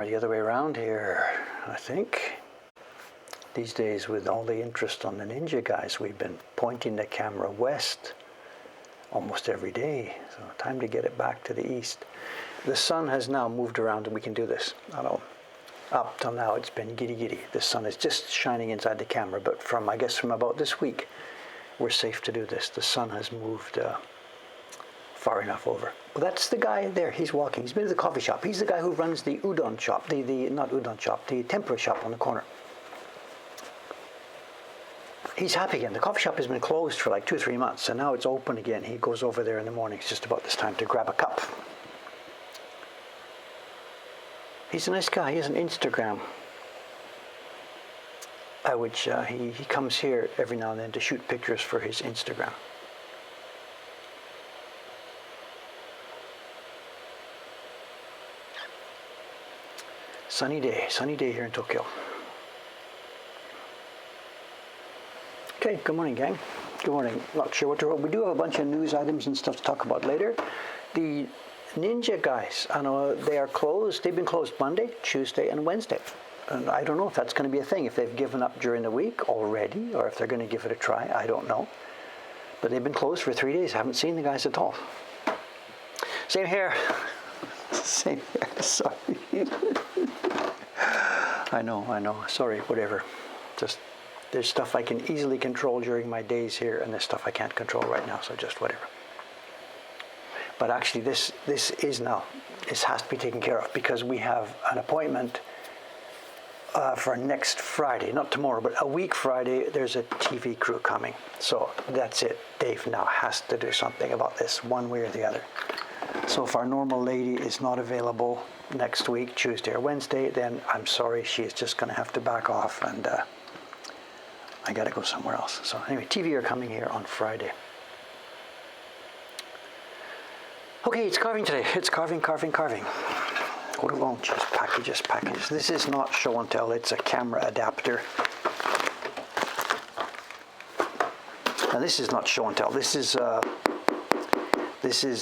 The other way around here, I think. These days, with all the interest on the Ninja guys, we've been pointing the camera west almost every day. So time to get it back to the east. The sun has now moved around and we can do this. I know up till now it's been giddy. The sun is just shining inside the camera, but I guess from about this week, we're safe to do this. The sun has moved far enough over. Well, that's the guy there. He's walking. He's been to the coffee shop. He's the guy who runs the udon shop, not udon shop, the tempura shop on the corner. He's happy again. The coffee shop has been closed for like 2 or 3 months, and now it's open again. He goes over there in the mornings just about this time to grab a cup. He's a nice guy. He has an Instagram, which he comes here every now and then to shoot pictures for his Instagram. Sunny day here in Tokyo. Okay, good morning, gang. Good morning. Not sure what to write. We do have a bunch of news items and stuff to talk about later. The Ninja guys, I know they are closed. They've been closed Monday, Tuesday, and Wednesday. And I don't know if that's going to be a thing, if they've given up during the week already, or if they're going to give it a try. I don't know. But they've been closed for 3 days. I haven't seen the guys at all. Same here. Same here. Sorry. I know. Sorry, whatever. Just, there's stuff I can easily control during my days here, and there's stuff I can't control right now, so just whatever. But actually, this has to be taken care of, because we have an appointment for next Friday, not tomorrow, but a week Friday. There's a TV crew coming. So that's it. Dave now has to do something about this, one way or the other. So if our normal lady is not available next week, Tuesday or Wednesday, then I'm sorry, she is just going to have to back off, and I got to go somewhere else. So anyway, TV are coming here on Friday. Okay, it's carving today. It's carving. Hold along, just packages. This is not show and tell, it's a camera adapter. And this is not show and tell. This is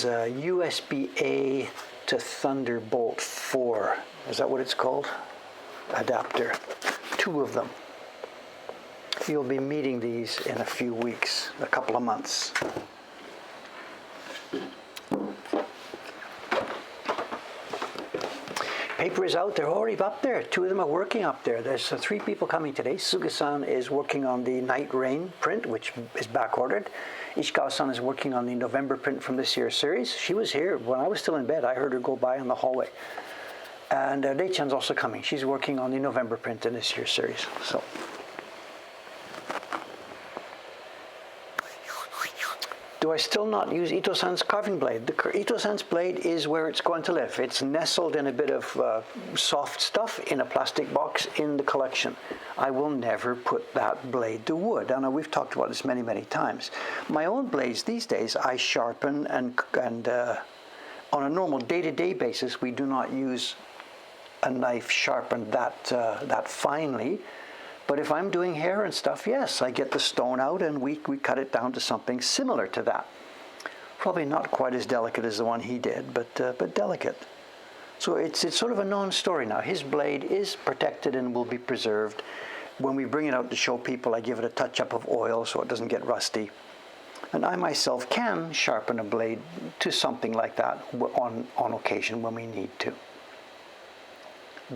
USB-A to Thunderbolt 4. Is that what it's called? Adapter. 2 of them. You'll be meeting these in a few weeks, a couple of months. Paper is out. They're already up there. 2 of them are working up there. There's 3 people coming today. Suga-san is working on the Night Rain print, which is back-ordered. Ishikawa-san is working on the November print from this year's series. She was here when I was still in bed. I heard her go by in the hallway. And Rei-chan's also coming. She's working on the November print in this year's series. So. Do I still not use Ito-san's carving blade? The Ito-san's blade is where it's going to live. It's nestled in a bit of soft stuff in a plastic box in the collection. I will never put that blade to wood. I know we've talked about this many, many times. My own blades these days, I sharpen and on a normal day-to-day basis, we do not use a knife sharpened that finely. But if I'm doing hair and stuff, yes, I get the stone out and we cut it down to something similar to that. Probably not quite as delicate as the one he did, but delicate. So it's sort of a non-story now. His blade is protected and will be preserved. When we bring it out to show people, I give it a touch-up of oil so it doesn't get rusty. And I myself can sharpen a blade to something like that on occasion when we need to.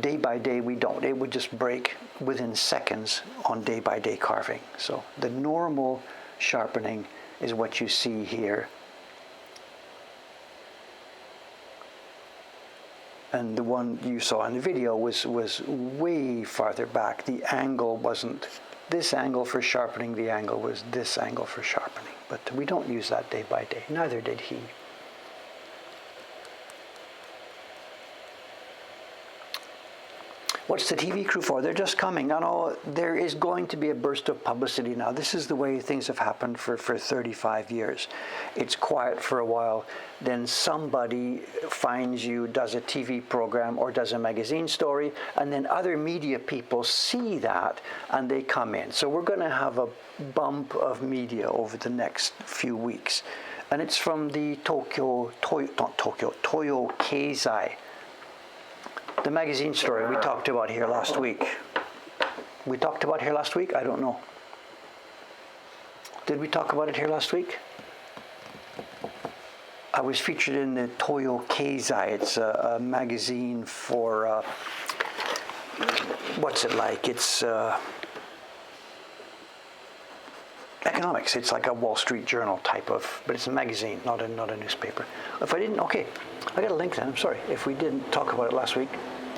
Day by day we don't. It would just break within seconds on day-by-day carving. So the normal sharpening is what you see here. And the one you saw in the video was way farther back. The angle wasn't this angle for sharpening, the angle was this angle for sharpening. But we don't use that day by day. Neither did he. What's the TV crew for? They're just coming. I know there is going to be a burst of publicity now. This is the way things have happened for 35 years. It's quiet for a while, then somebody finds you, does a TV program or does a magazine story, and then other media people see that and they come in. So we're going to have a bump of media over the next few weeks. And it's from the Toyo Keizai The magazine story we talked about here last week. We talked about here last week? I don't know. Did we talk about it here last week? I was featured in the Toyo Keizai. It's a magazine for, what's it like? It's economics. It's like a Wall Street Journal type of, but it's a magazine, not a newspaper. If I didn't, okay, I got a link then. I'm sorry if we didn't talk about it last week.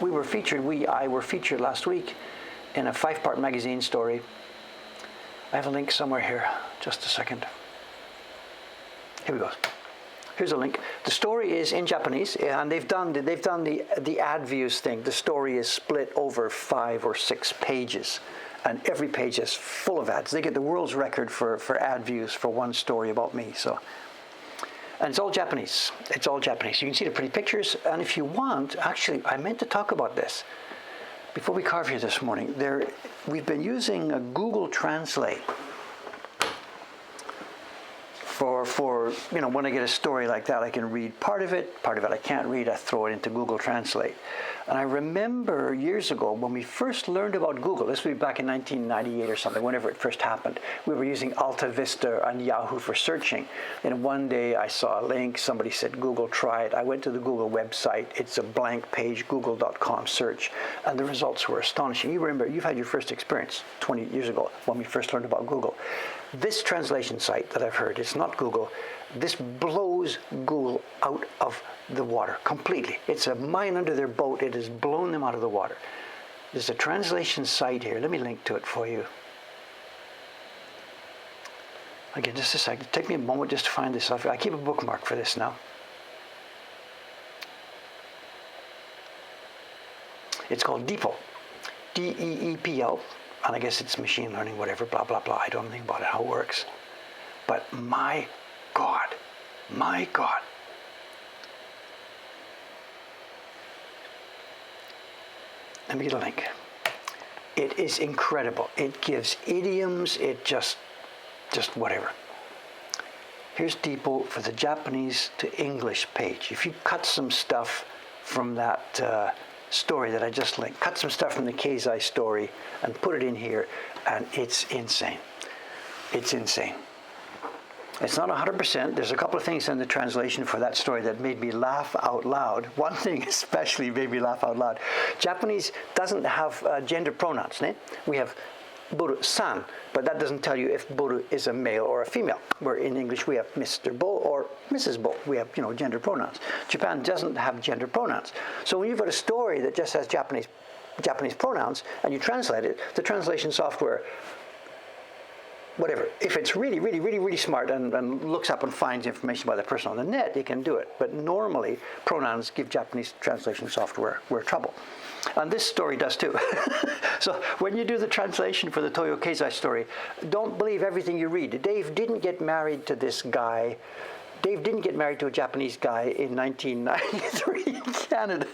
I were featured last week in a 5-part magazine story. I have a link somewhere here. Just a second. Here we go. Here's a link. The story is in Japanese, and they've done the ad views thing. The story is split over 5 or 6 pages, and every page is full of ads. They get the world's record for ad views for one story about me. So, and it's all Japanese. It's all Japanese. You can see the pretty pictures, and if you want, actually, I meant to talk about this before we carve here this morning. We've been using a Google Translate for when I get a story like that, I can read part of it I can't read, I throw it into Google Translate. And I remember years ago when we first learned about Google, this would be back in 1998 or something, whenever it first happened, we were using Alta Vista and Yahoo for searching. And one day I saw a link, somebody said, Google, try it. I went to the Google website, it's a blank page, google.com search, and the results were astonishing. You remember, you've had your first experience 20 years ago when we first learned about Google. This translation site that I've heard, it's not Google, this blows Google out of the water completely. It's a mine under their boat. It has blown them out of the water. There's a translation site here. Let me link to it for you. Again, just a second. Take me a moment just to find this stuff. I keep a bookmark for this now. It's called Deepl. D-E-E-P-L. And I guess it's machine learning, whatever, blah, blah, blah. I don't know anything about it, how it works. But my God. Let me get a link. It is incredible. It gives idioms, it just whatever. Here's Deepl for the Japanese to English page. If you cut some stuff from that story that I just linked, cut some stuff from the Keizai story and put it in here, and it's insane. It's insane. It's not 100%. There's a couple of things in the translation for that story that made me laugh out loud. One thing especially made me laugh out loud. Japanese doesn't have gender pronouns. We have Boru-san, but that doesn't tell you if Boru is a male or a female. Where in English we have Mr. Bull or Mrs. Bull. We have, gender pronouns. Japan doesn't have gender pronouns. So when you've got a story that just has Japanese pronouns and you translate it, the translation software, whatever, if it's really smart and looks up and finds information about the person on the net, it can do it. But normally, pronouns give Japanese translation software trouble. And this story does too. So when you do the translation for the Toyo Keizai story, don't believe everything you read. Dave didn't get married to this guy. Dave didn't get married to a Japanese guy in 1993 in Canada.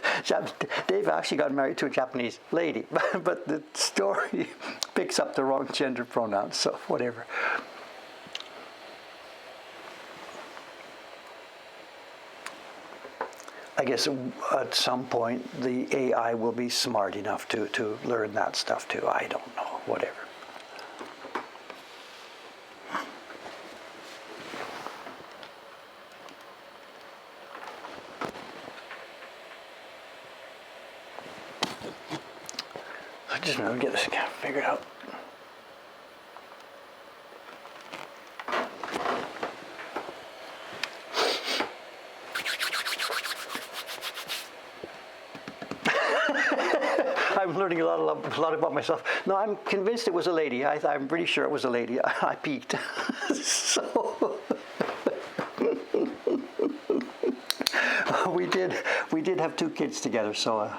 Dave actually got married to a Japanese lady, but the story picks up the wrong gender pronouns, so whatever. I guess at some point the AI will be smart enough to learn that stuff too. I don't know, whatever. Just a minute, get this figured out. I'm learning a lot about myself. No, I'm convinced it was a lady. I'm pretty sure it was a lady. I peeked. So we did have 2 kids together. So.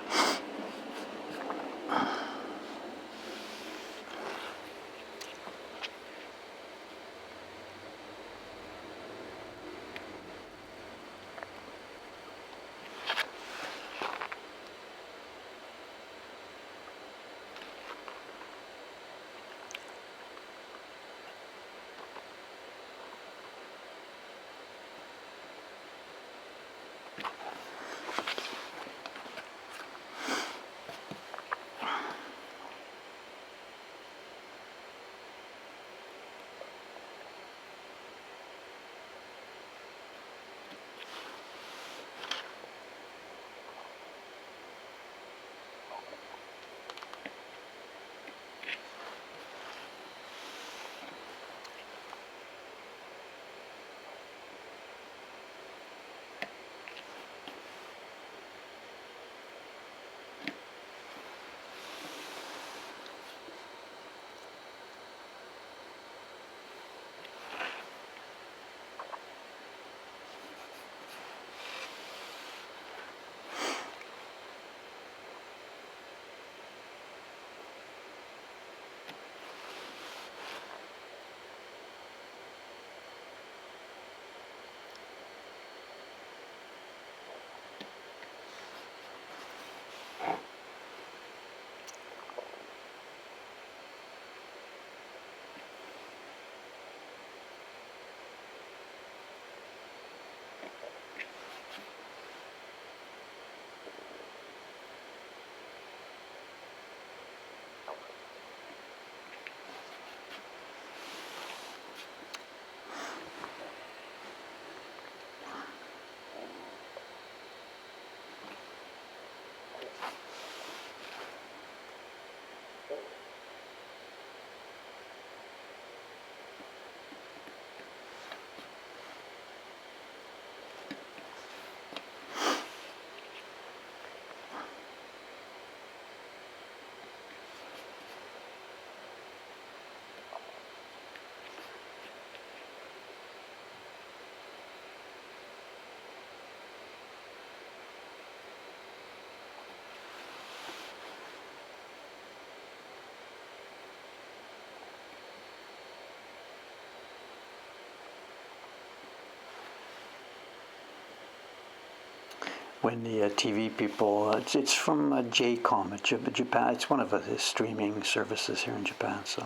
when the TV people, it's from JCOM, Japan. It's one of the streaming services here in Japan. So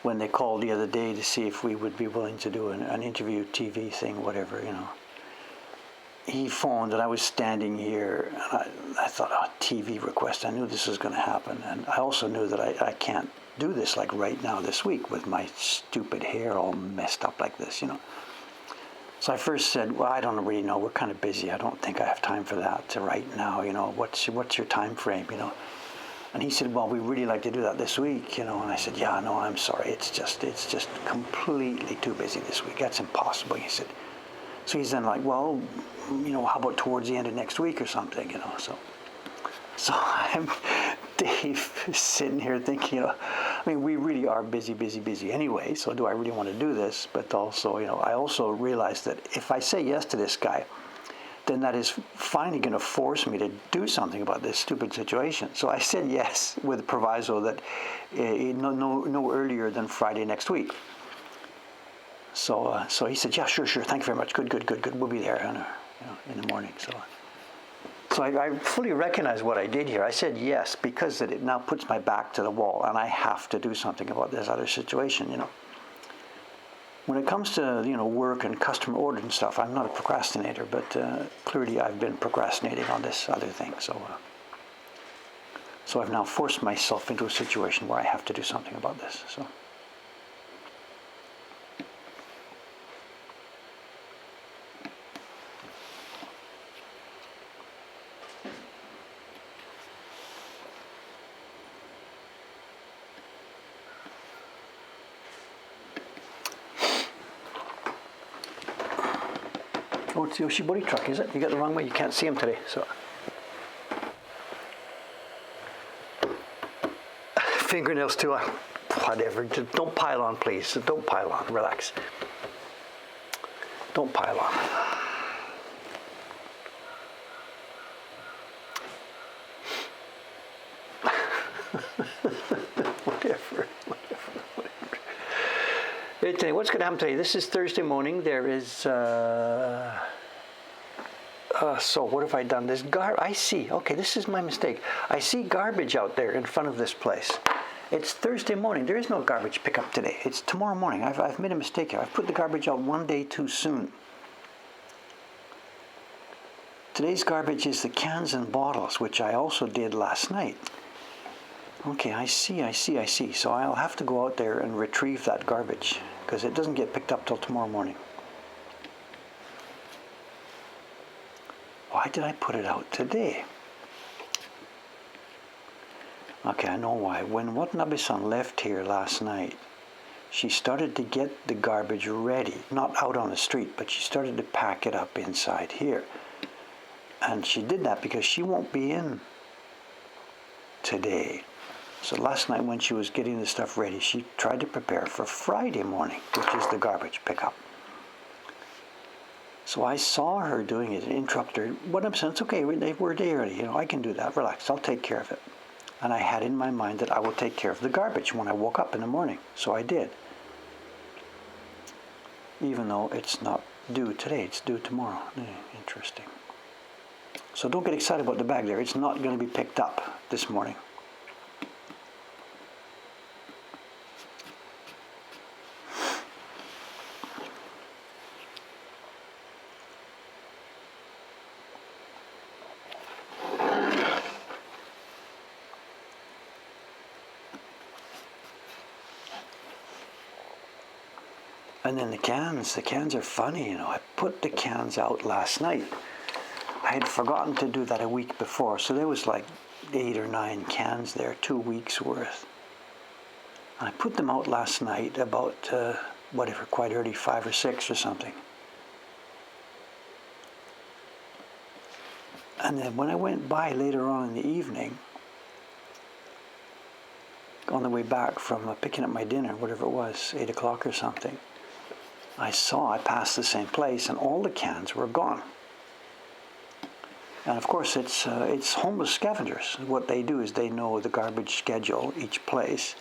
when they called the other day to see if we would be willing to do an interview TV thing, whatever, he phoned and I was standing here and I thought, oh, TV request. I knew this was going to happen. And I also knew that I can't do this like right now this week with my stupid hair all messed up like this, So I first said, well, I don't really know. We're kind of busy. I don't think I have time for that right now. What's your time frame, And he said, well, we really like to do that this week, And I said, yeah, no, I'm sorry. It's just completely too busy this week. That's impossible. He said. So he's then like, well, how about towards the end of next week or something, So I'm Dave sitting here thinking, we really are busy anyway, so do I really want to do this? But also, I also realized that if I say yes to this guy, then that is finally going to force me to do something about this stupid situation. So I said yes with the proviso that no earlier than Friday next week. So he said, yeah, sure, thank you very much, good, we'll be there in the morning. So I fully recognize what I did here. I said yes because it now puts my back to the wall and I have to do something about this other situation, When it comes to, work and customer orders and stuff, I'm not a procrastinator, but clearly I've been procrastinating on this other thing. So I've now forced myself into a situation where I have to do something about this. So. Oh, it's the Oshibori truck, is it? You got the wrong way. You can't see him today, so. Fingernails too. Whatever. Just don't pile on, please. Don't pile on. Relax. Don't pile on. Whatever. Today, what's going to happen today? This is Thursday morning. There is, so what have I done? This I see, okay, this is my mistake. I see garbage out there in front of this place. It's Thursday morning. There is no garbage pickup today. It's tomorrow morning. I've made a mistake here. I've put the garbage out one day too soon. Today's garbage is the cans and bottles, which I also did last night. Okay, I see. So I'll have to go out there and retrieve that garbage because it doesn't get picked up till tomorrow morning. Why did I put it out today? Okay, I know why. When Watanabe-san left here last night, she started to get the garbage ready, not out on the street, but she started to pack it up inside here. And she did that because she won't be in today. So last night when she was getting the stuff ready, she tried to prepare for Friday morning, which is the garbage pickup. So I saw her doing it and interrupted her. What I'm saying, it's okay, we're a day early, I can do that, relax, I'll take care of it. And I had in my mind that I will take care of the garbage when I woke up in the morning. So I did. Even though it's not due today, it's due tomorrow. Interesting. So don't get excited about the bag there. It's not going to be picked up this morning. And then the cans are funny, I put the cans out last night. I had forgotten to do that a week before, so there was like 8 or 9 cans there, 2 weeks worth. And I put them out last night about, quite early, 5 or 6 or something. And then when I went by later on in the evening, on the way back from picking up my dinner, whatever it was, 8 o'clock or something, I passed the same place and all the cans were gone. And of course it's homeless scavengers. What they do is they know the garbage schedule, each place,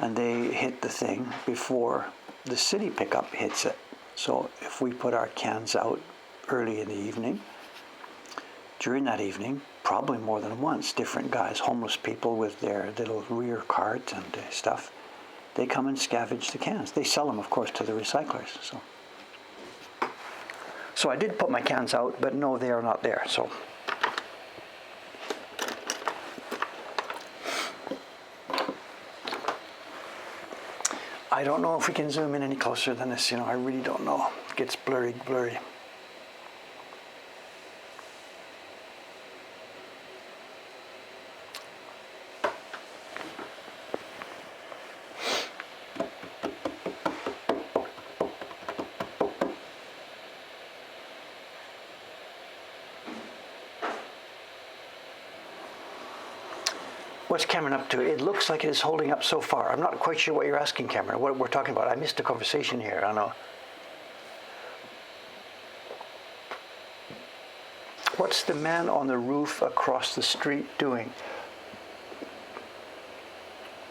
and they hit the thing before the city pickup hits it. So if we put our cans out early in the evening, during that evening, probably more than once, different guys, homeless people with their little rear carts and stuff, they come and scavenge the cans. They sell them, of course, to the recyclers. So I did put my cans out, but no, they are not there. So I don't know if we can zoom in any closer than this. I really don't know. It gets blurry. What's Cameron up to? It looks like it is holding up so far. I'm not quite sure what you're asking, Cameron, what we're talking about. I missed a conversation here, I know. What's the man on the roof across the street doing?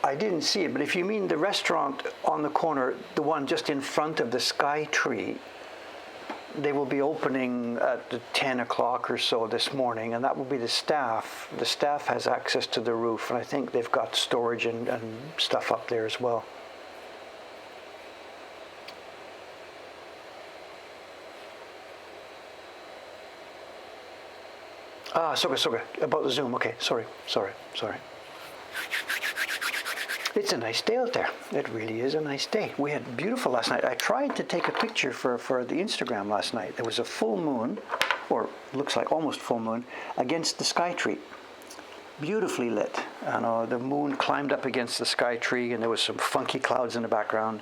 I didn't see it, but if you mean the restaurant on the corner, the one just in front of the Sky Tree, they will be opening at 10 o'clock or so this morning, and that will be the staff. The staff has access to the roof, and I think they've got storage and stuff up there as well. Soga, about the Zoom. Okay, sorry. It's a nice day out there. It really is a nice day. We had beautiful last night. I tried to take a picture for the Instagram last night. There was a full moon, or looks like almost full moon, against the Sky Tree. Beautifully lit. The moon climbed up against the Sky Tree, and there was some funky clouds in the background.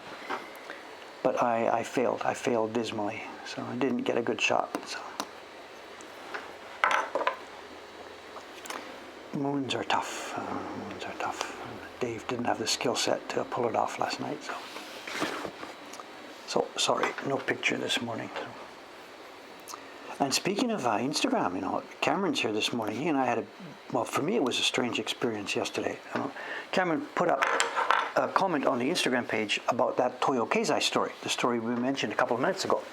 But I failed. I failed dismally, so I didn't get a good shot. So. Moons are tough. Dave didn't have the skill set to pull it off last night, so sorry, no picture this morning. And speaking of Instagram, Cameron's here this morning. He and I had for me it was a strange experience yesterday. Cameron put up a comment on the Instagram page about that Toyo Keizai story, the story we mentioned a couple of minutes ago,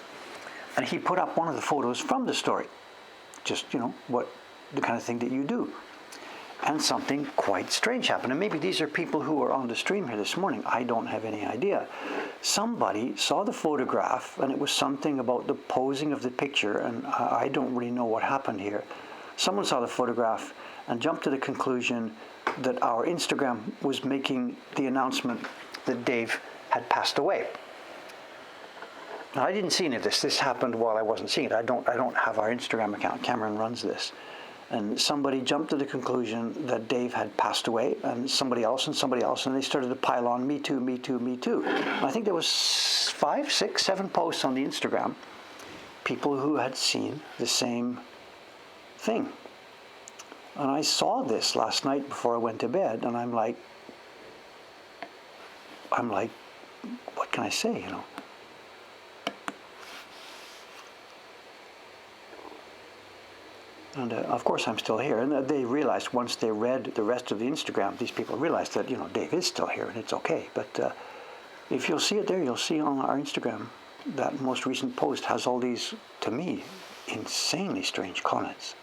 and he put up one of the photos from the story, just what the kind of thing that you do. And something quite strange happened. And maybe these are people who are on the stream here this morning. I don't have any idea. Somebody saw the photograph, and it was something about the posing of the picture, and I don't really know what happened here. Someone saw the photograph and jumped to the conclusion that our Instagram was making the announcement that Dave had passed away. Now, I didn't see any of this. This happened while I wasn't seeing it. I don't have our Instagram account. Cameron runs this. And somebody jumped to the conclusion that Dave had passed away, and somebody else, and they started to pile on, me too. And I think there was 5, 6, 7 posts on the Instagram, people who had seen the same thing. And I saw this last night before I went to bed, and I'm like, what can I say, And of course I'm still here. And they realized once they read the rest of the Instagram, these people realized that, Dave is still here and it's okay. But if you'll see it there, you'll see on our Instagram, that most recent post has all these, to me, insanely strange comments.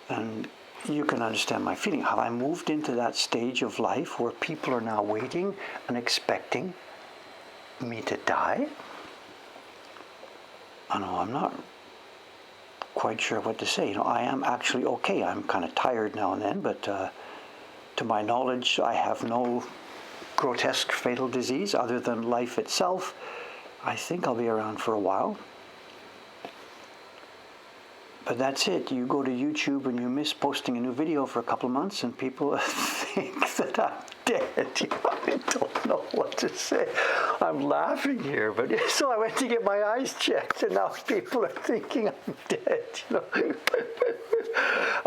And you can understand my feeling. Have I moved into that stage of life where people are now waiting and expecting me to die? I know I'm not quite sure what to say. I am actually okay. I'm kind of tired now and then, but to my knowledge, I have no grotesque fatal disease other than life itself. I think I'll be around for a while. But that's it. You go to YouTube and you miss posting a new video for a couple of months, and people think that I'm dead. I don't know what to say. I'm laughing here, but so I went to get my eyes checked, and now people are thinking I'm dead.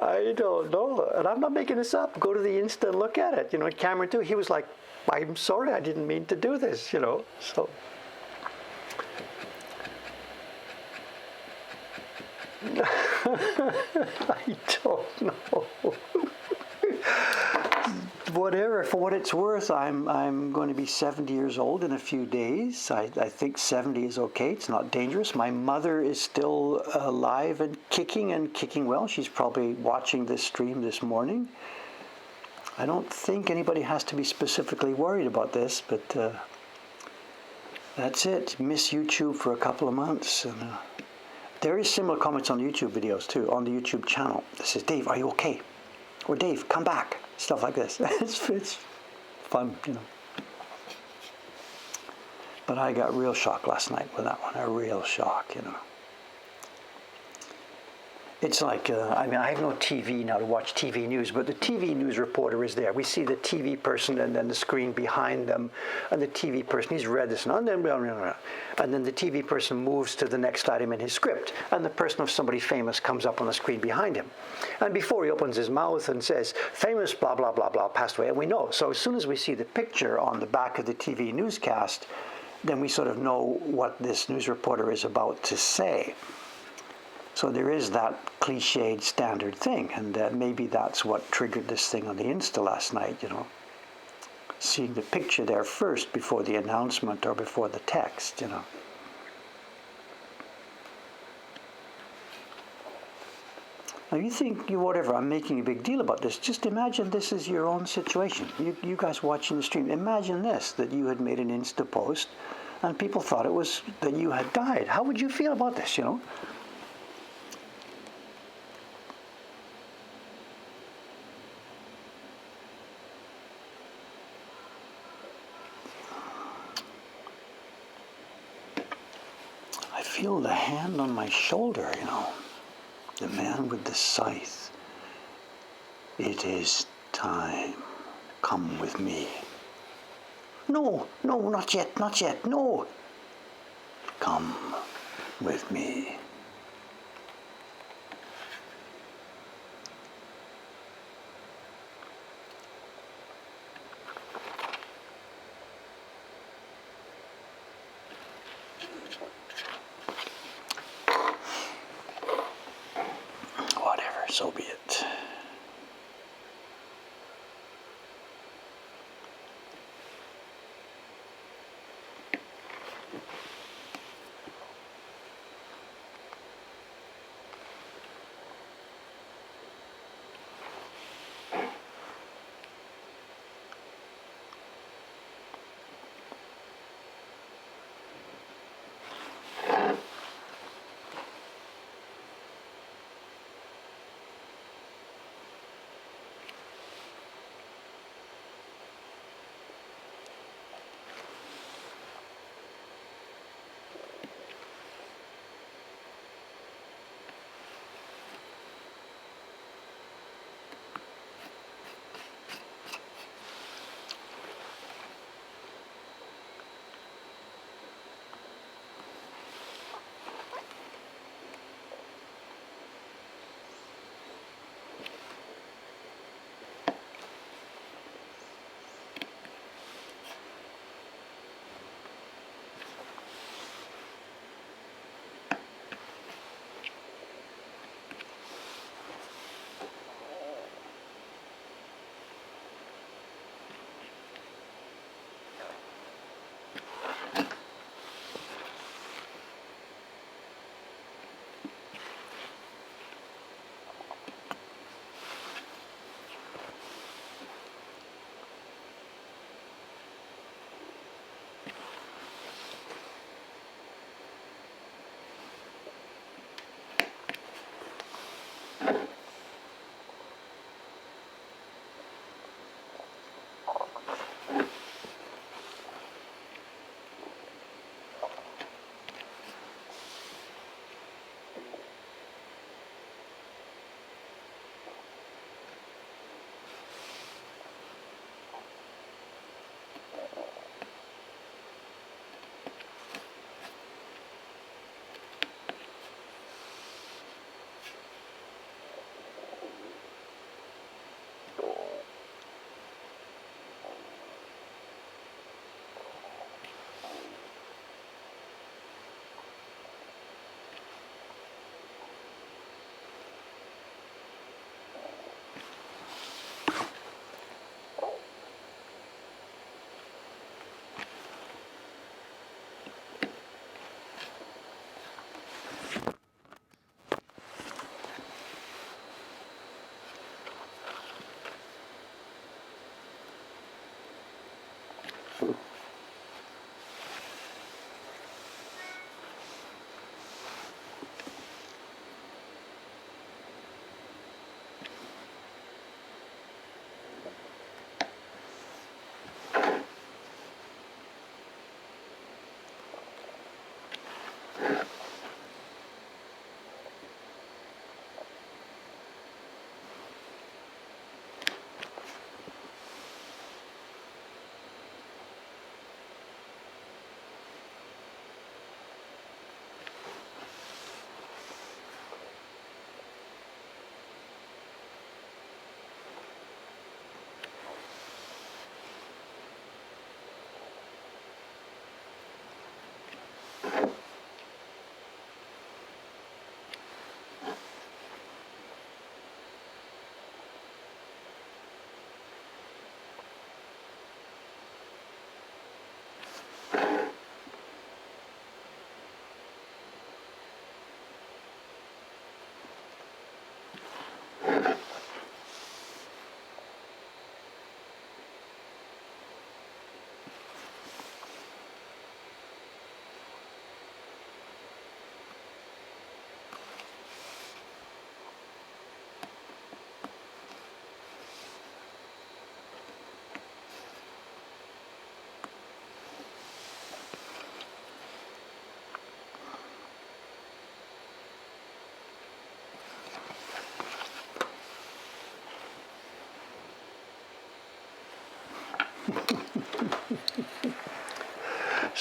I don't know, and I'm not making this up. Go to the Insta and look at it. Cameron too. He was like, "I'm sorry, I didn't mean to do this." So. I don't know. whatever, for what it's worth, I'm going to be 70 years old in a few days. I think 70 is okay. It's not dangerous. My mother is still alive and kicking well. She's probably watching this stream this morning. I don't think anybody has to be specifically worried about this, but that's it. Miss YouTube for a couple of months. And, there is similar comments on YouTube videos too, on the YouTube channel. It says, Dave, are you okay? Or Dave, come back. Stuff like this. It's fun, you know. But I got real shock last night with that one. A real shock, you know. It's like, I mean, I have no TV now to watch TV news, but the TV news reporter is there. We see the TV person and then the screen behind them, and the TV person, he's read this, and then the TV person moves to the next item in his script, and the person of somebody famous comes up on the screen behind him. And before he opens his mouth and says, famous blah, blah, blah, blah, passed away, and we know. So as soon as we see the picture on the back of the TV newscast, then we sort of know what this news reporter is about to say. So there is that cliched standard thing, and maybe that's what triggered this thing on the Insta last night, you know. Seeing the picture there first before the announcement or before the text, you know. Now you think, whatever, I'm making a big deal about this. Just imagine this is your own situation. You guys watching the stream, imagine this, that you had made an Insta post and people thought it was that you had died. How would you feel about this, you know? I feel the hand on my shoulder, you know, the man with the scythe. It is time. Come with me. No, no, not yet, no. Come with me. Whatever, so be it.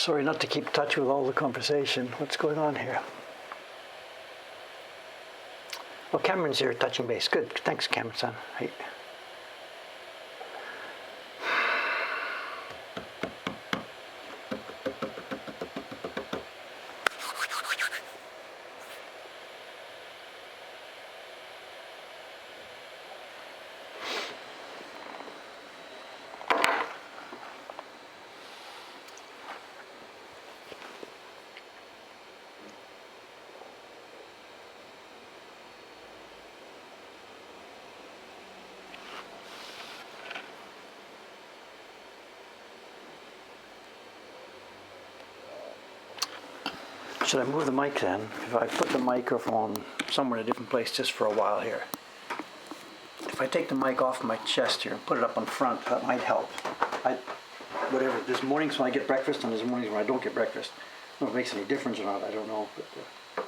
Sorry not to keep in touch with all the conversation. What's going on here? Well, Cameron's here touching base. Good. Thanks, Cameron-san. Hey. Should I move the mic then? If I put the microphone somewhere in a different place just for a while here. If I take the mic off my chest here and put it up in front, that might help. Whatever, there's mornings when I get breakfast and there's mornings when I don't get breakfast. I don't know if it makes any difference or not, I don't know. But,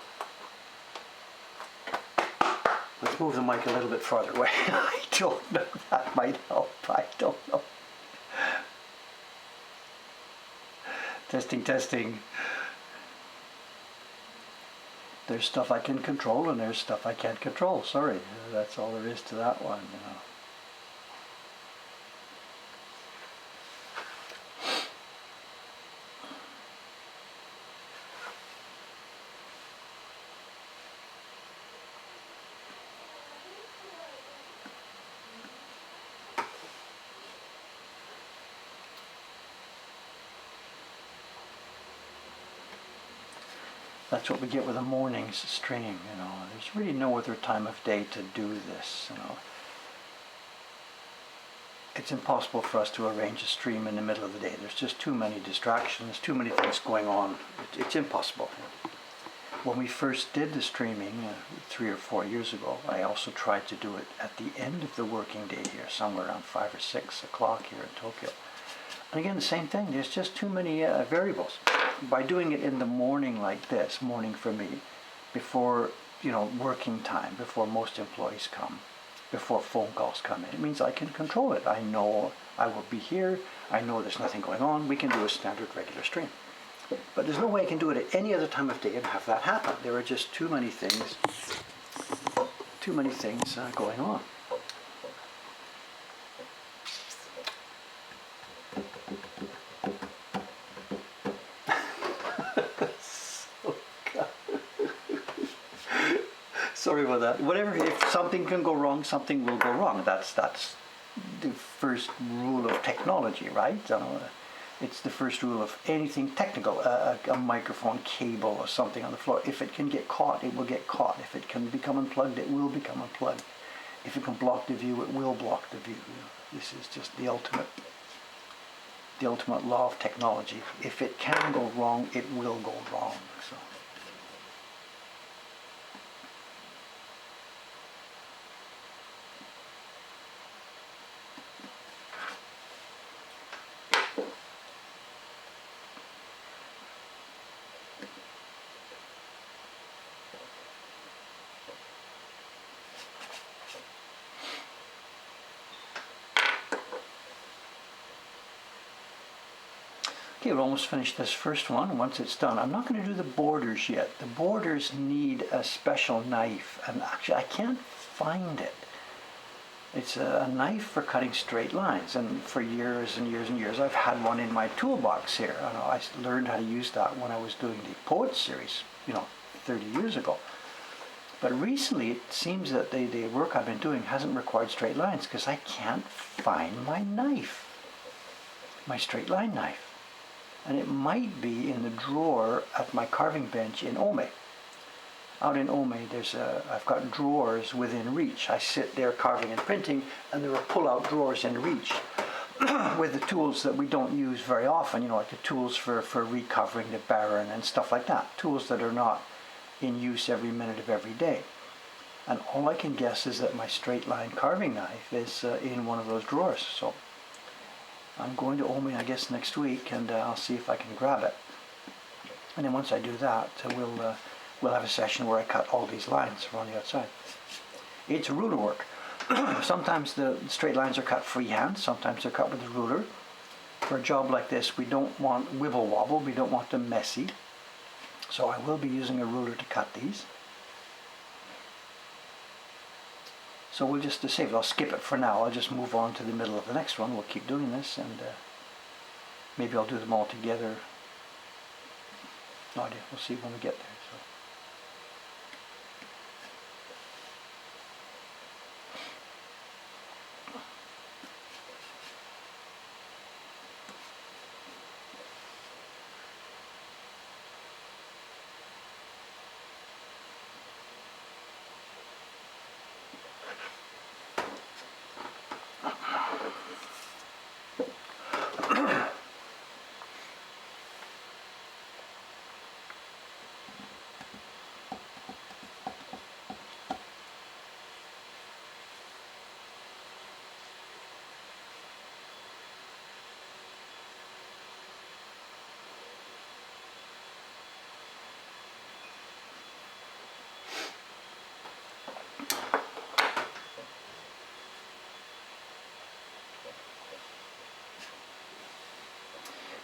let's move the mic a little bit farther away. I don't know, that might help, I don't know. Testing, testing. There's stuff I can control and there's stuff I can't control. Sorry, that's all there is to that one, you know. That's what we get with a morning's stream, you know. There's really no other time of day to do this, you know. It's impossible for us to arrange a stream in the middle of the day. There's just too many distractions, too many things going on. It's impossible. When we first did the streaming 3 or 4 years ago, I also tried to do it at the end of the working day here, somewhere around 5 or 6 o'clock here in Tokyo. And again, the same thing. There's just too many variables. By doing it in the morning like this, morning for me, before, you know, working time, before most employees come, before phone calls come in, it means I can control it. I know I will be here. I know there's nothing going on. We can do a standard regular stream. But there's no way I can do it at any other time of day and have that happen. There are just too many things going on. Sorry about that. Whatever, if something can go wrong, something will go wrong. That's the first rule of technology, right? It's the first rule of anything technical. A microphone cable or something on the floor. If it can get caught, it will get caught. If it can become unplugged, it will become unplugged. If it can block the view, it will block the view. This is just the ultimate law of technology. If it can go wrong, it will go wrong. So. Okay, we're almost finished this first one. Once it's done, I'm not going to do the borders yet. The borders need a special knife, and actually I can't find it. It's a knife for cutting straight lines, and for years and years and years I've had one in my toolbox here. I learned how to use that when I was doing the Poet series, 30 years ago. But recently it seems that the work I've been doing hasn't required straight lines because I can't find my knife, my straight line knife. And it might be in the drawer at my carving bench in Ome. Out in Ome, I've got drawers within reach. I sit there carving and printing, and there are pull-out drawers in reach with the tools that we don't use very often, like the tools for recovering the barren and stuff like that. Tools that are not in use every minute of every day. And all I can guess is that my straight line carving knife is in one of those drawers. So I'm going to Ome, I guess, next week, and I'll see if I can grab it. And then once I do that, we'll have a session where I cut all these lines from the outside. It's ruler work. Sometimes the straight lines are cut freehand, sometimes they're cut with a ruler. For a job like this, we don't want wibble wobble, we don't want them messy. So I will be using a ruler to cut these. So we'll just, to save it, I'll skip it for now. I'll just move on to the middle of the next one. We'll keep doing this, and maybe I'll do them all together. No idea. We'll see when we get there. So.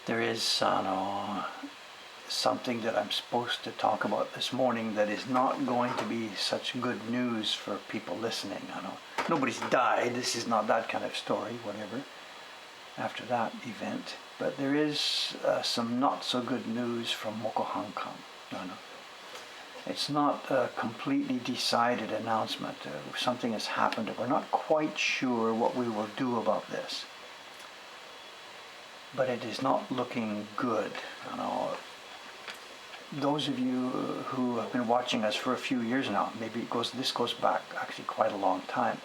There is something that I'm supposed to talk about this morning that is not going to be such good news for people listening. I know nobody's died. This is not that kind of story, whatever, after that event. But there is some not so good news from Mokuhankan. It's not a completely decided announcement. Something has happened. We're not quite sure what we will do about this. But it is not looking good. Those of you who have been watching us for a few years now, maybe this goes back actually quite a long time.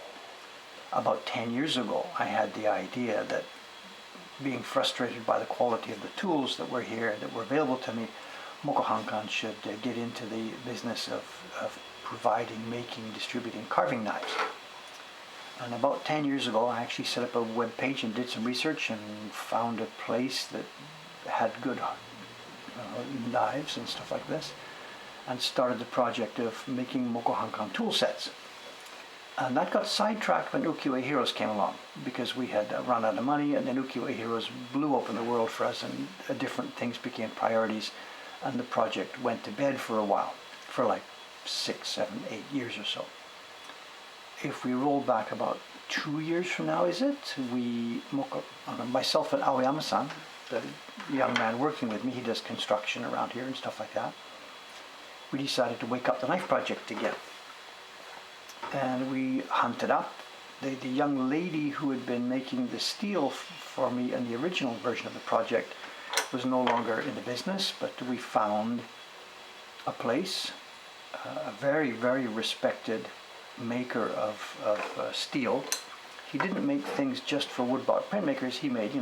About 10 years ago, I had the idea that, being frustrated by the quality of the tools that were here, that were available to me, Mokuhankan should get into the business of providing, making, distributing carving knives. And about 10 years ago, I actually set up a web page and did some research and found a place that had good knives and stuff like this, and started the project of making Mokuhankan tool sets. And that got sidetracked when Ukiyo-e Heroes came along, because we had run out of money, and then Ukiyo-e Heroes blew open the world for us, and different things became priorities, and the project went to bed for a while, for like 6, 7, 8 years or so. If we roll back about 2 years from now, is it? Myself and Aoyama-san, the young man working with me, he does construction around here and stuff like that. We decided to wake up the knife project again. And we hunted up the young lady who had been making the steel for me in the original version of the project was no longer in the business, but we found a place, a very, very respected maker of steel. He didn't make things just for woodblock printmakers. He made,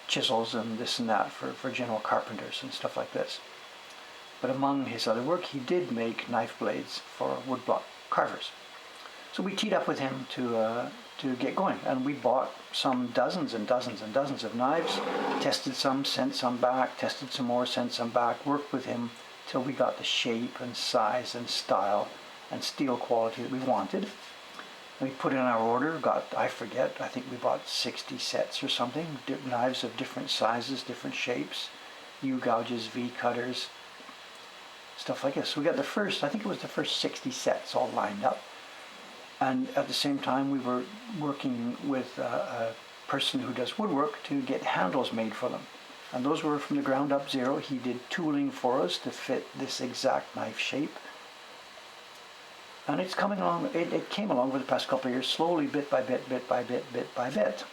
chisels and this and that for general carpenters and stuff like this. But among his other work, he did make knife blades for woodblock carvers. So we teed up with him to get going, and we bought some dozens and dozens and dozens of knives, tested some, sent some back, tested some more, sent some back, worked with him till we got the shape and size and style and steel quality that we wanted. We put in our order, I think we bought 60 sets or something, knives of different sizes, different shapes, U-gouges, V-cutters, stuff like this. So we got the first 60 sets all lined up. And at the same time, we were working with a person who does woodwork to get handles made for them. And those were from the ground up zero. He did tooling for us to fit this exact knife shape. And it's coming along, it came along over the past couple of years, slowly, bit by bit, bit by bit, bit by bit.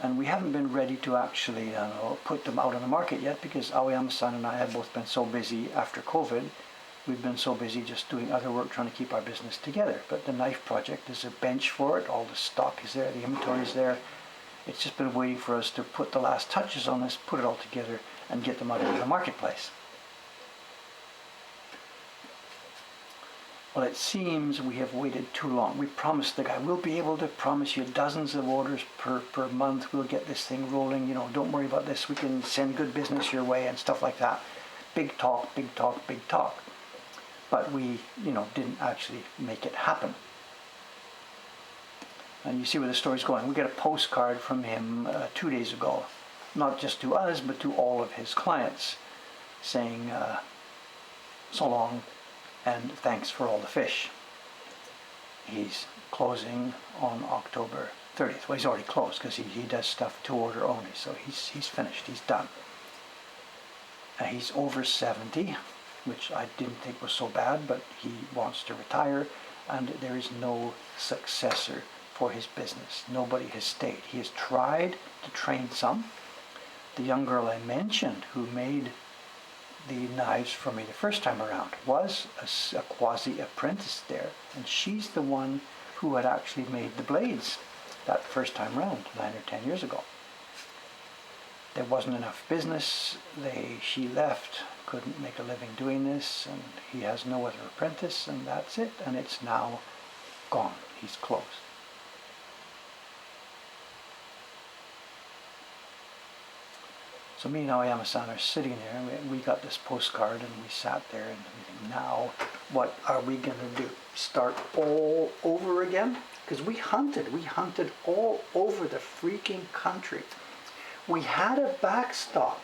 And we haven't been ready to actually put them out on the market yet, because Aoyama-san and I have both been so busy after COVID. We've been so busy just doing other work, trying to keep our business together. But the knife project is a bench for it. All the stock is there, the inventory is there. It's just been waiting for us to put the last touches on this, put it all together, and get them out into the marketplace. Well, it seems we have waited too long. We promised the guy, we'll be able to promise you dozens of orders per month. We'll get this thing rolling. Don't worry about this. We can send good business your way and stuff like that. Big talk, big talk, big talk. But we, didn't actually make it happen. And you see where the story's going. We get a postcard from him 2 days ago, not just to us, but to all of his clients, saying, so long, and thanks for all the fish. He's closing on October 30th. Well, he's already closed because he does stuff to order only, so he's finished, he's done. He's over 70, which I didn't think was so bad, but he wants to retire, and there is no successor for his business. Nobody has stayed. He has tried to train some. The young girl I mentioned who made the knives for me the first time around was a quasi-apprentice there, and she's the one who had actually made the blades that first time around 9 or 10 years ago. There wasn't enough business. She left, couldn't make a living doing this, and he has no other apprentice, and that's it, and it's now gone. He's closed. So me and Aoyama-san are sitting there, and we got this postcard, and we sat there, and we think, now what are we going to do? Start all over again? Because we hunted all over the freaking country. We had a backstop.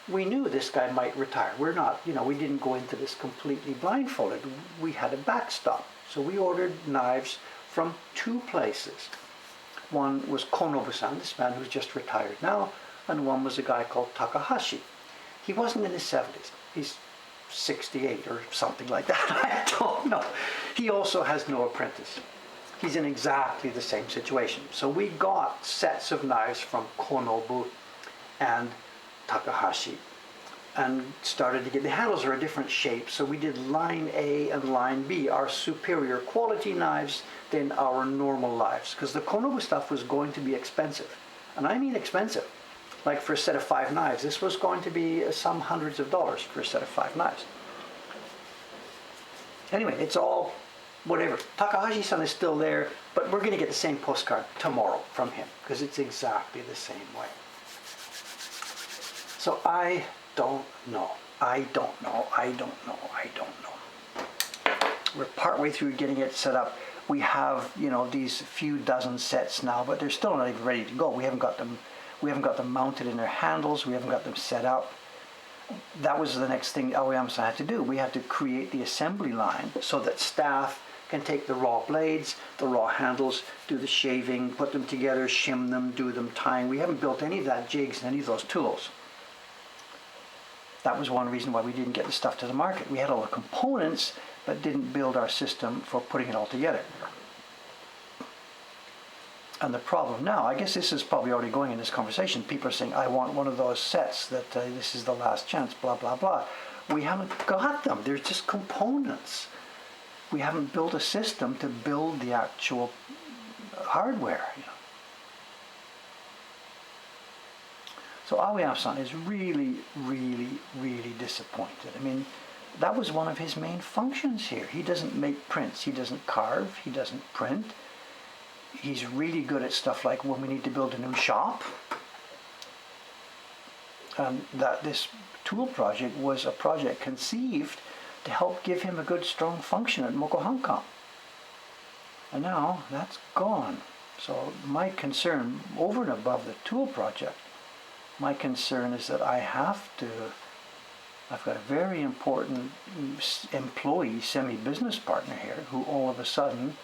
We knew this guy might retire. We're not, we didn't go into this completely blindfolded. We had a backstop. So we ordered knives from 2 places. One was Konobu-san, this man who's just retired now, and one was a guy called Takahashi. He wasn't in his 70s. He's 68 or something like that. I don't know. He also has no apprentice. He's in exactly the same situation. So we got sets of knives from Konobu and Takahashi and started to get, the handles are a different shape, so we did line A and line B, our superior quality knives than our normal knives, because the Konobu stuff was going to be expensive. And I mean expensive. Like for a set of 5 knives, this was going to be some hundreds of dollars for a set of 5 knives. Anyway, it's all whatever. Takahashi-san is still there, but we're going to get the same postcard tomorrow from him, because it's exactly the same way. So I don't know. We're partway through getting it set up. We have, these few dozen sets now, but they're still not even ready to go. We haven't got them mounted in their handles. We haven't got them set up. That was the next thing Aoyama-san had to do. We had to create the assembly line so that staff can take the raw blades, the raw handles, do the shaving, put them together, shim them, do them tying. We haven't built any of that jigs and any of those tools. That was one reason why we didn't get the stuff to the market. We had all the components, but didn't build our system for putting it all together. And the problem now, I guess this is probably already going in this conversation, people are saying, I want one of those sets, that this is the last chance, blah, blah, blah. We haven't got them. They're just components. We haven't built a system to build the actual hardware. So Aoyama-san is really, really, really disappointed. I mean, that was one of his main functions here. He doesn't make prints. He doesn't carve. He doesn't print. He's really good at stuff like when we need to build a new shop. And that this tool project was a project conceived to help give him a good, strong function at Mokuhankan. And now that's gone. So my concern, over and above the tool project, my concern is that I've got a very important employee, semi-business partner here, who all of a sudden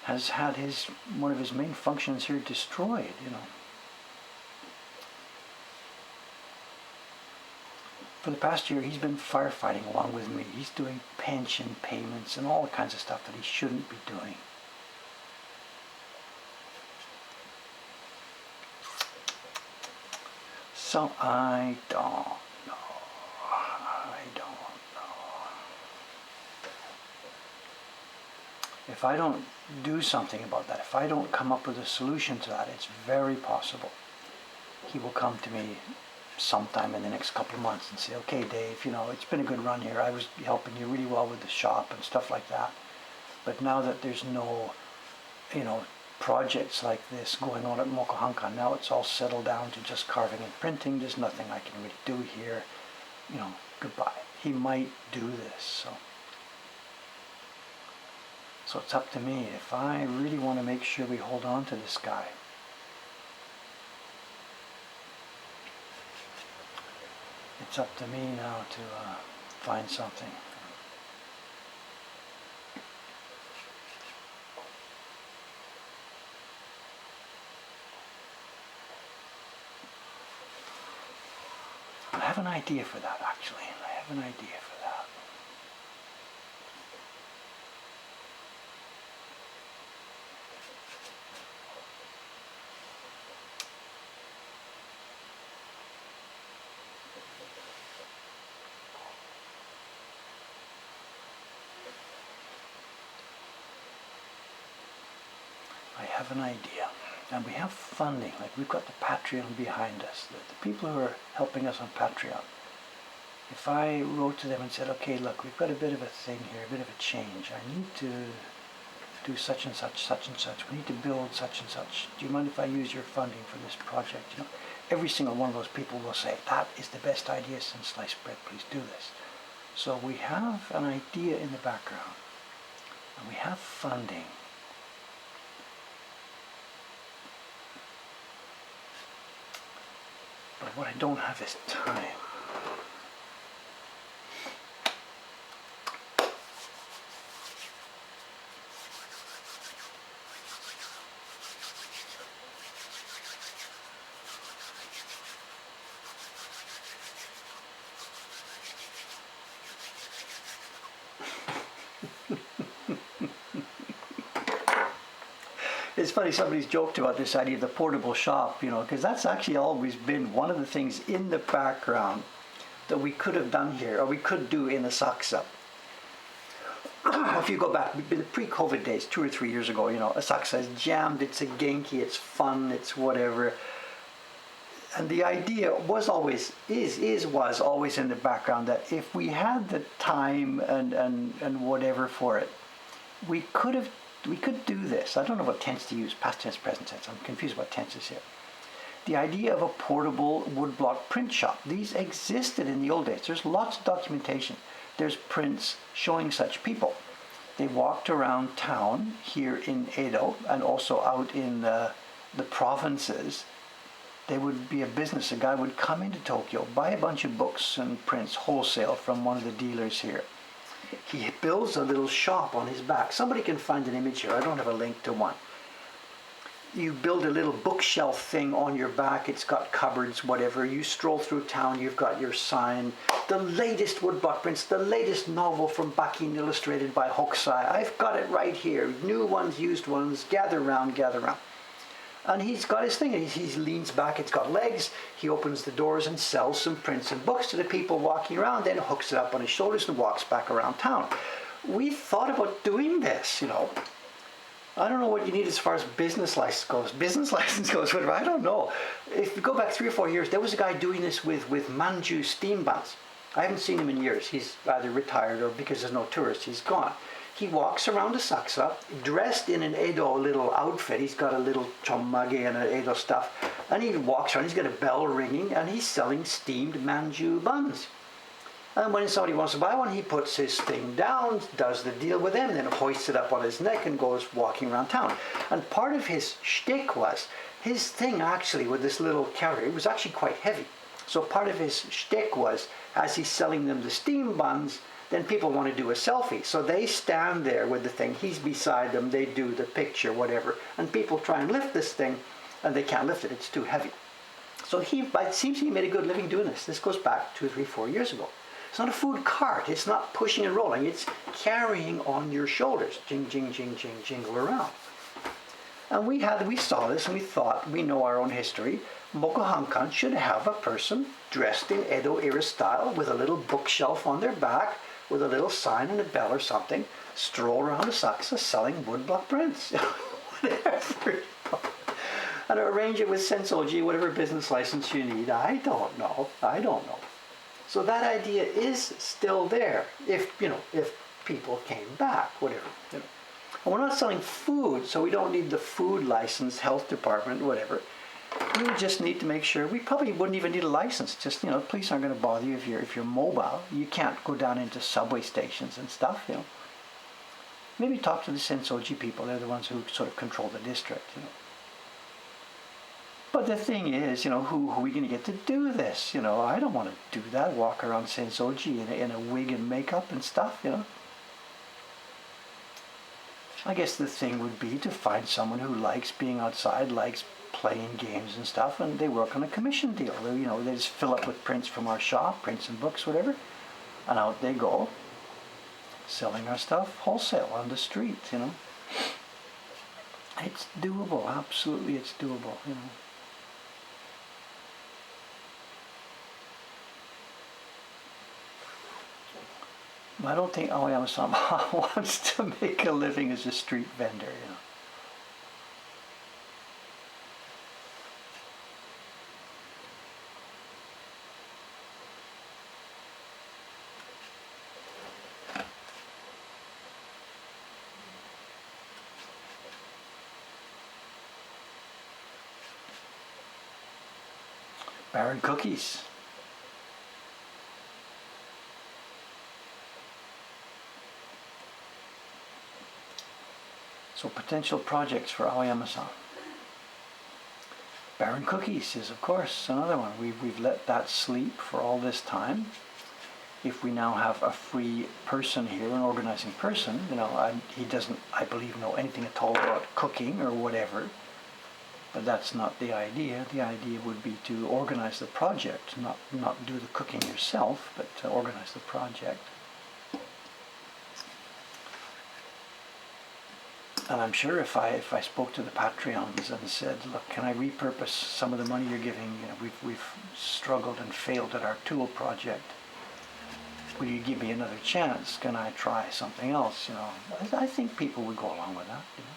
has had one of his main functions here destroyed, For the past year, he's been firefighting along with me. He's doing pension payments and all kinds of stuff that he shouldn't be doing. So I don't know. If I don't do something about that, if I don't come up with a solution to that, it's very possible he will come to me sometime in the next couple of months and say, okay, Dave, it's been a good run here. I was helping you really well with the shop and stuff like that. But now that there's no, projects like this going on at Mokuhankan, now it's all settled down to just carving and printing. There's nothing I can really do here. Goodbye. He might do this, so. So it's up to me. If I really want to make sure we hold on to this guy, it's up to me now to find something. I have an idea for that, actually. I have an idea for that. I have an idea. And we have funding, like we've got the Patreon behind us, the people who are helping us on Patreon. If I wrote to them and said, okay, look, we've got a bit of a thing here, a bit of a change. I need to do such and such, such and such. We need to build such and such. Do you mind if I use your funding for this project? You know, every single one of those people will say, that is the best idea since sliced bread, please do this. So we have an idea in the background, and we have funding. But what I don't have is time. It's funny, somebody's joked about this idea of the portable shop, you know, because that's actually always been one of the things in the background that we could have done here, or we could do in the Saksa. If you go back, in the pre-COVID days, 2 or 3 years ago, you know, a Saksa is jammed, it's a genki, it's fun, it's whatever. And the idea was always, was always in the background that if we had the time and whatever for it, we could do this. I don't know what tense to use, past tense, present tense. I'm confused about tenses here. The idea of a portable woodblock print shop. These existed in the old days. There's lots of documentation. There's prints showing such people. They walked around town here in Edo and also out in the provinces. There would be a business. A guy would come into Tokyo, buy a bunch of books and prints wholesale from one of the dealers here. He builds a little shop on his back. Somebody can find an image here. I don't have a link to one. You build a little bookshelf thing on your back. It's got cupboards, whatever. You stroll through town. You've got your sign. The latest woodblock prints, the latest novel from Bakin illustrated by Hokusai. I've got it right here. New ones, used ones. Gather round, gather round. And he's got his thing. He leans back. It's got legs. He opens the doors and sells some prints and books to the people walking around, then hooks it up on his shoulders and walks back around town. We thought about doing this, you know. I don't know what you need as far as business license goes. Business license goes, whatever. I don't know. If you go back 3 or 4 years, there was a guy doing this with manju steam buns. I haven't seen him in years. He's either retired or because there's no tourists, he's gone. He walks around the Saksa, dressed in an Edo little outfit. He's got a little chomage and an Edo stuff. And he walks around, he's got a bell ringing, and he's selling steamed manju buns. And when somebody wants to buy one, he puts his thing down, does the deal with them, then hoists it up on his neck and goes walking around town. And part of his shtick was, his thing actually with this little carrier, it was actually quite heavy. So part of his shtick was, as he's selling them the steam buns, then people want to do a selfie. So they stand there with the thing. He's beside them. They do the picture, whatever. And people try and lift this thing, and they can't lift it. It's too heavy. So it seems he made a good living doing this. This goes back 2, 3, 4 years ago. It's not a food cart. It's not pushing and rolling. It's carrying on your shoulders. Jing, jing, jing, jing, jingle around. And we saw this and we thought, we know our own history. Mokuhankan should have a person dressed in Edo era style with a little bookshelf on their back, with a little sign and a bell or something, stroll around the Saksa selling woodblock prints. Whatever. And arrange it with Sensoji, whatever business license you need. I don't know. So that idea is still there if people came back, whatever. And we're not selling food, so we don't need the food license, health department, whatever. We would just need to make sure, we probably wouldn't even need a license. Just, police aren't going to bother you if you're mobile. You can't go down into subway stations and stuff, maybe talk to the Sensoji people. They're the ones who sort of control the district, you know. But the thing is, you know, who are we going to get to do this? You know, I don't want to do that, walk around Sensoji in a wig and makeup and stuff, you know. I guess the thing would be to find someone who likes being outside, likes playing games and stuff, and they work on a commission deal. You know, they just fill up with prints from our shop, prints and books, whatever, and out they go, selling our stuff wholesale on the street, you know. It's doable, absolutely it's doable, you know. I don't think Aoyama-sama wants to make a living as a street vendor, you know. Baron cookies. So potential projects for Aoyama-san. Baron cookies is, of course, another one. We've let that sleep for all this time. If we now have a free person here, an organizing person, you know, he doesn't, I believe, know anything at all about cooking or whatever. But that's not the idea. The idea would be to organize the project, not do the cooking yourself, but to organize the project. And I'm sure if I spoke to the Patreons and said, look, can I repurpose some of the money you're giving? You know, we've struggled and failed at our tool project. Will you give me another chance? Can I try something else? You know, I think people would go along with that. You know?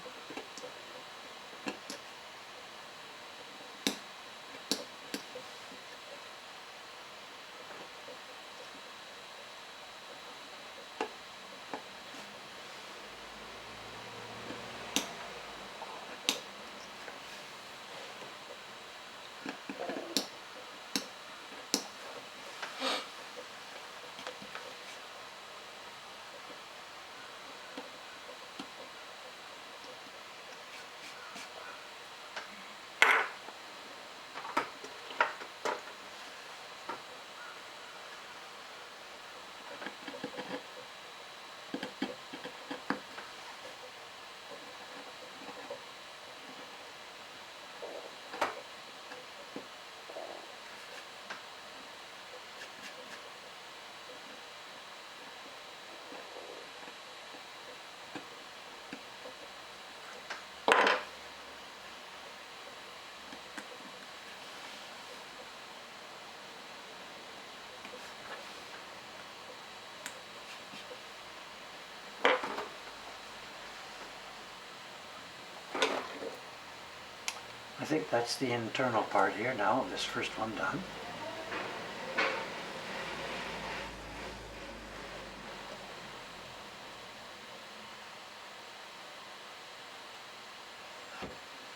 I think that's the internal part here now of this first one done.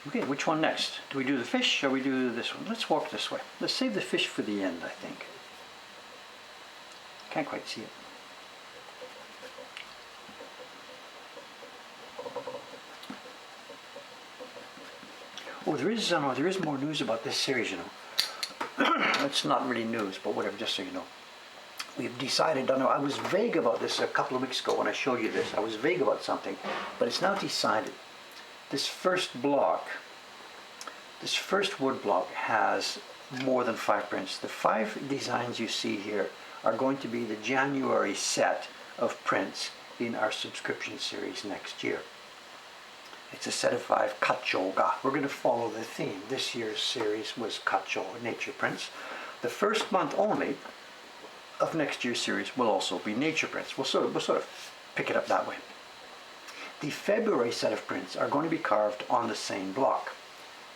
Okay, which one next? Do we do the fish or we do this one? Let's walk this way. Let's save the fish for the end, I think. Can't quite see it. Oh, there is more news about this series, you know. It's not really news, but whatever, just so you know. We've decided, I was vague about this a couple of weeks ago when I showed you this. I was vague about something, but it's now decided. This first block, this first wood block has more than 5 prints. The 5 designs you see here are going to be the January set of prints in our subscription series next year. It's a set of 5 kachoga. We're going to follow the theme. This year's series was kacho, nature prints. The first month only of next year's series will also be nature prints. We'll sort of pick it up that way. The February set of prints are going to be carved on the same block.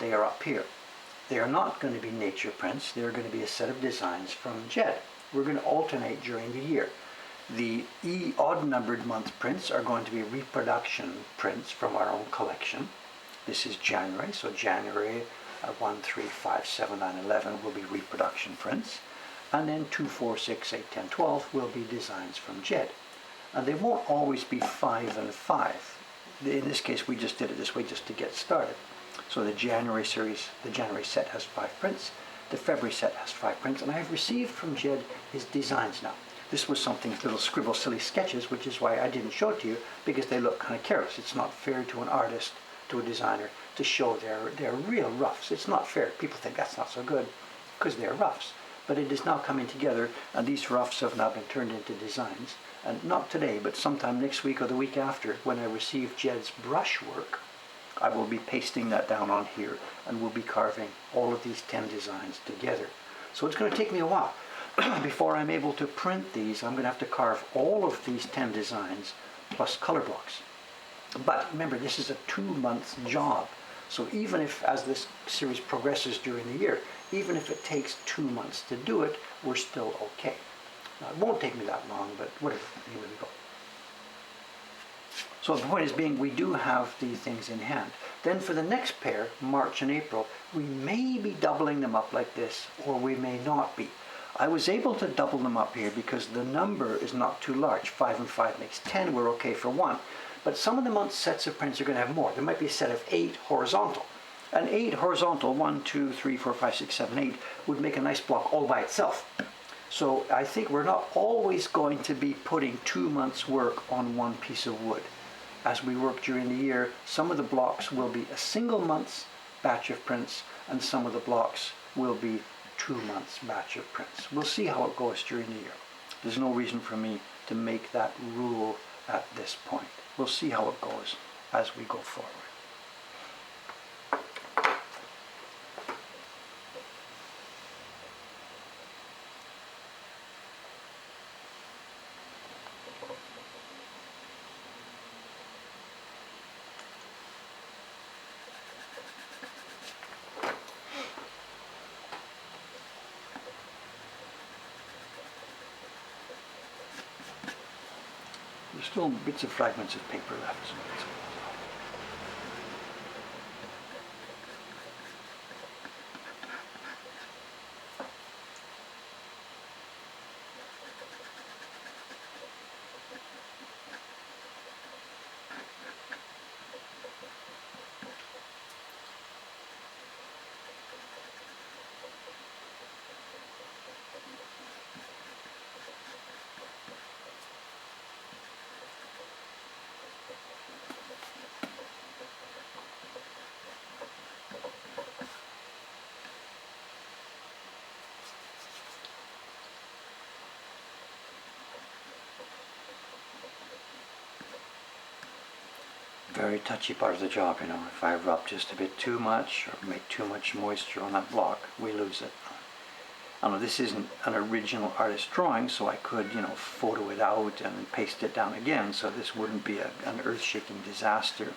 They are up here. They are not going to be nature prints. They are going to be a set of designs from Jed. We're going to alternate during the year. The odd-numbered month prints are going to be reproduction prints from our own collection. This is January, so January 1, 3, 5, 7, 9, 11 will be reproduction prints. And then 2, 4, 6, 8, 10, 12 will be designs from Jed. And they won't always be 5 and 5. In this case, we just did it this way just to get started. So the January series, the January set has 5 prints. The February set has 5 prints, and I have received from Jed his designs now. This was something, little scribble silly sketches, which is why I didn't show it to you, because they look kind of careless. It's not fair to an artist, to a designer, to show their real roughs. It's not fair. People think that's not so good, because they're roughs. But it is now coming together, and these roughs have now been turned into designs. And not today, but sometime next week or the week after, when I receive Jed's brush work, I will be pasting that down on here, and we'll be carving all of these 10 designs together. So it's going to take me a while. Before I'm able to print these, I'm going to have to carve all of these 10 designs plus color blocks. But remember, this is a 2-month job. So even if, as this series progresses during the year, even if it takes 2 months to do it, we're still okay. Now, it won't take me that long, but whatever, here we go. So the point is being, we do have these things in hand. Then for the next pair, March and April, we may be doubling them up like this, or we may not be. I was able to double them up here because the number is not too large. 5 and 5 makes 10, we're okay for 1. But some of the month sets of prints are going to have more. There might be a set of 8 horizontal. And 8 horizontal, 1, 2, 3, 4, 5, 6, 7, 8, would make a nice block all by itself. So I think we're not always going to be putting 2 months' work on one piece of wood. As we work during the year, some of the blocks will be a single month's batch of prints, and some of the blocks will be 2 months' batch of prints. We'll see how it goes during the year. There's no reason for me to make that rule at this point. We'll see how it goes as we go forward. There's still bits of fragments of paper left. Very touchy part of the job, you know. If I rub just a bit too much or make too much moisture on that block, we lose it. I know this isn't an original artist drawing, so I could, you know, photo it out and paste it down again, so this wouldn't be an earth-shaking disaster.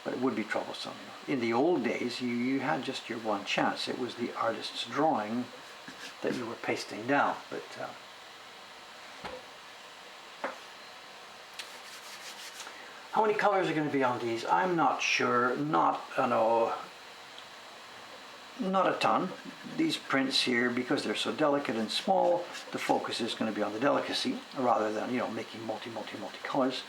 But it would be troublesome. In the old days, you had just your one chance. It was the artist's drawing that you were pasting down. But how many colors are going to be on these? I'm not sure. Not a ton. These prints here, because they're so delicate and small, the focus is going to be on the delicacy rather than, you know, making multi colors.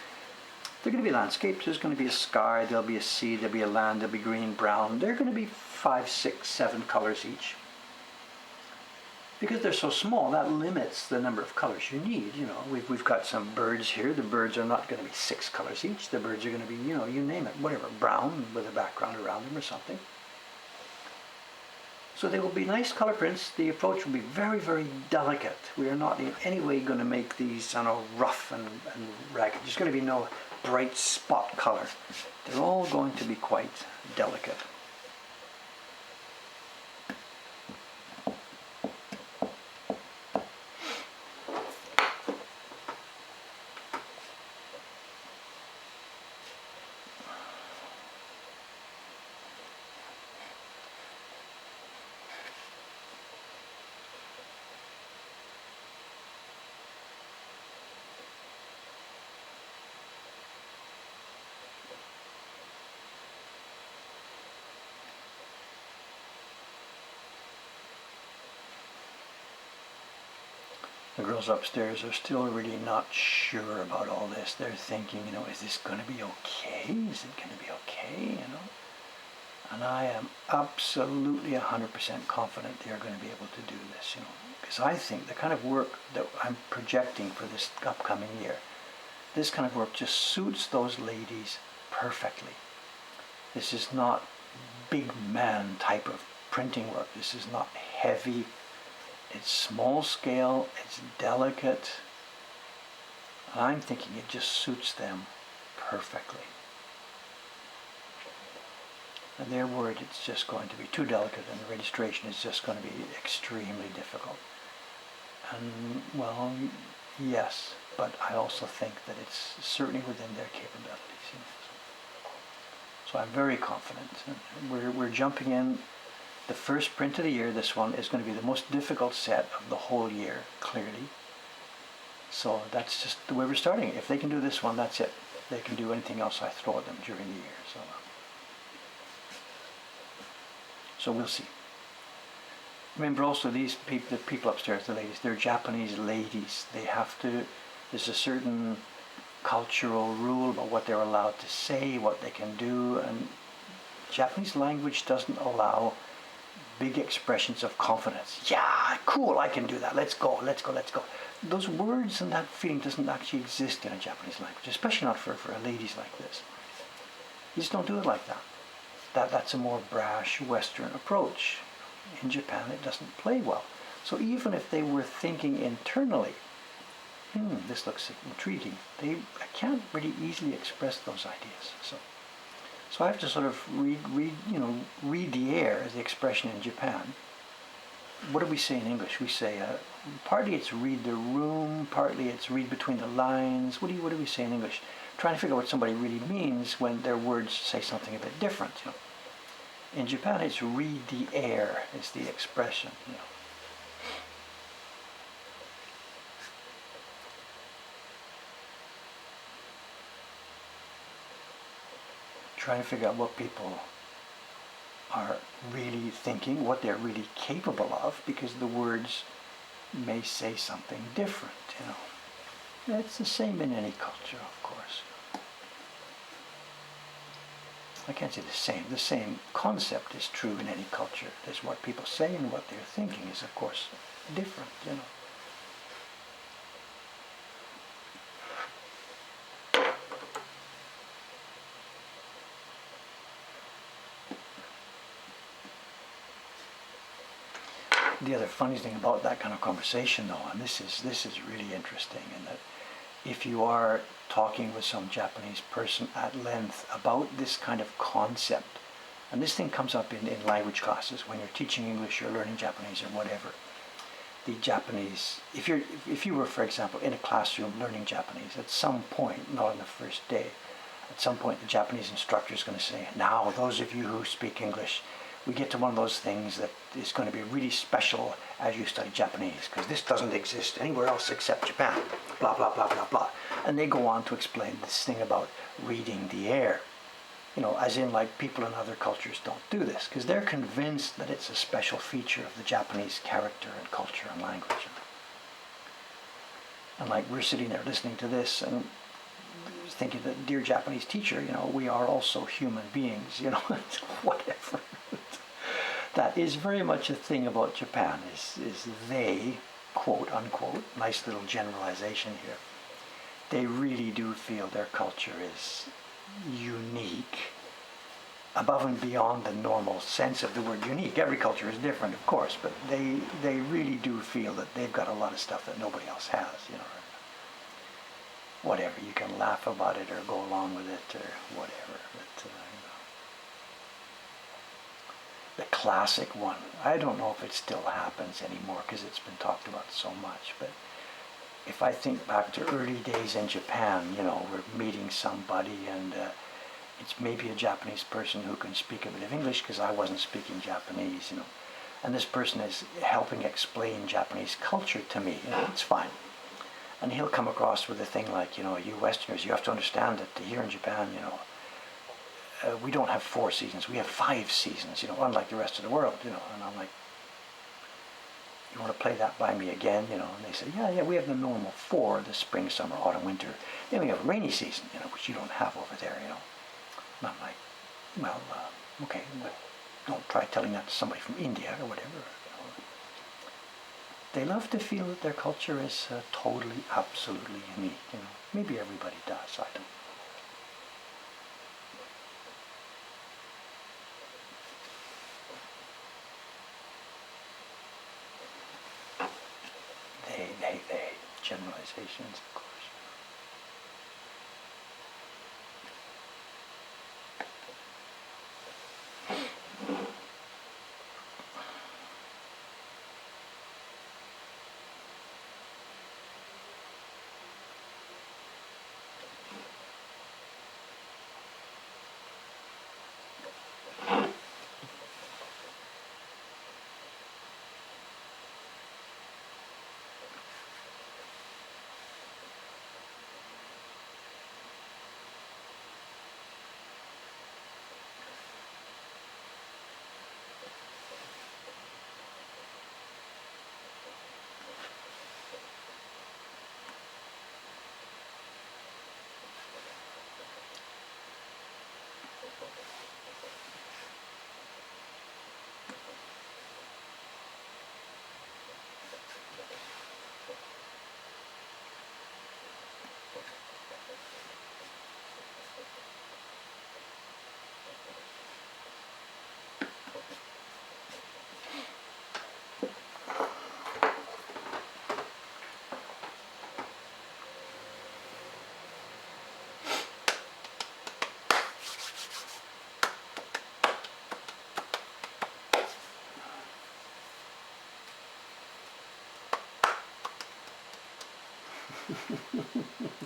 They're going to be landscapes. There's going to be a sky, there'll be a sea, there'll be a land, there'll be green, brown. They're going to be 5, 6, 7 colors each. Because they're so small, that limits the number of colors you need. You know, we've got some birds here. The birds are not going to be 6 colors each. The birds are going to be, you know, you name it, whatever, brown with a background around them or something. So they will be nice color prints. The approach will be very, very delicate. We are not in any way going to make these, I know, rough and ragged. There's going to be no bright spot color. They're all going to be quite delicate. girls upstairs are still really not sure about all this. They're thinking, is this going to be okay? Is it going to be okay? And I am absolutely 100% confident they are going to be able to do this, because I think the kind of work that I'm projecting for this upcoming year, this kind of work just suits those ladies perfectly. This is not big man type of printing work. This is not heavy. It's small scale. It's delicate. And I'm thinking it just suits them perfectly. And they're worried it's just going to be too delicate and the registration is just going to be extremely difficult. And, well, yes, but I also think that it's certainly within their capabilities. So I'm very confident. We're jumping in. The first print of the year, this one, is going to be the most difficult set of the whole year, clearly. So that's just the way we're starting. If they can do this one, that's it. They can do anything else I throw at them during the year. So we'll see. Remember also the people upstairs, the ladies, they're Japanese ladies. There's a certain cultural rule about what they're allowed to say, what they can do, and Japanese language doesn't allow big expressions of confidence. Yeah, cool, I can do that. Let's go. Those words and that feeling doesn't actually exist in a Japanese language, especially not for ladies like this. You just don't do it like that. That's a more brash Western approach. In Japan, it doesn't play well. So even if they were thinking internally, this looks intriguing, I can't really easily express those ideas. So I have to sort of read the air as the expression in Japan. What do we say in English? We say, partly it's read the room, partly it's read between the lines. What do we say in English? Trying to figure out what somebody really means when their words say something a bit different. In Japan, it's read the air is the expression. Trying to figure out what people are really thinking, what they're really capable of, because the words may say something different. It's the same in any culture, of course. I can't say the same. The same concept is true in any culture. There's what people say and what they're thinking is, of course, different, The other funny thing about that kind of conversation, though, and this is really interesting, in that if you are talking with some Japanese person at length about this kind of concept, and this thing comes up in language classes when you're teaching English or learning Japanese or whatever, the Japanese, if you were, for example, in a classroom learning Japanese, at some point, not on the first day, at some point the Japanese instructor is going to say, now those of you who speak English, we get to one of those things that is going to be really special as you study Japanese, because this doesn't exist anywhere else except Japan, blah, blah, blah, blah, blah. And they go on to explain this thing about reading the air, as in like people in other cultures don't do this, because they're convinced that it's a special feature of the Japanese character and culture and language. And like we're sitting there listening to this and thinking that, dear Japanese teacher, we are also human beings, whatever. That is very much a thing about Japan, is they, quote unquote, nice little generalization here, they really do feel their culture is unique, above and beyond the normal sense of the word unique. Every culture is different, of course, but they really do feel that they've got a lot of stuff that nobody else has, Whatever, you can laugh about it or go along with it or whatever, but the classic one, I don't know if it still happens anymore because it's been talked about so much, but if I think back to early days in Japan, we're meeting somebody and it's maybe a Japanese person who can speak a bit of English because I wasn't speaking Japanese, and this person is helping explain Japanese culture to me, it's fine. And he'll come across with a thing like, you Westerners, you have to understand that here in Japan, we don't have 4 seasons, we have 5 seasons, unlike the rest of the world, and I'm like, you want to play that by me again, you know? And they said, yeah, we have the normal 4, the spring, summer, autumn, winter. Then we have rainy season, you know, which you don't have over there, you know. And I'm like, well, okay, but don't try telling that to somebody from India or whatever. You know. They love to feel that their culture is totally, absolutely unique, you know. Maybe everybody does, I don't know. They, generalizations, of course.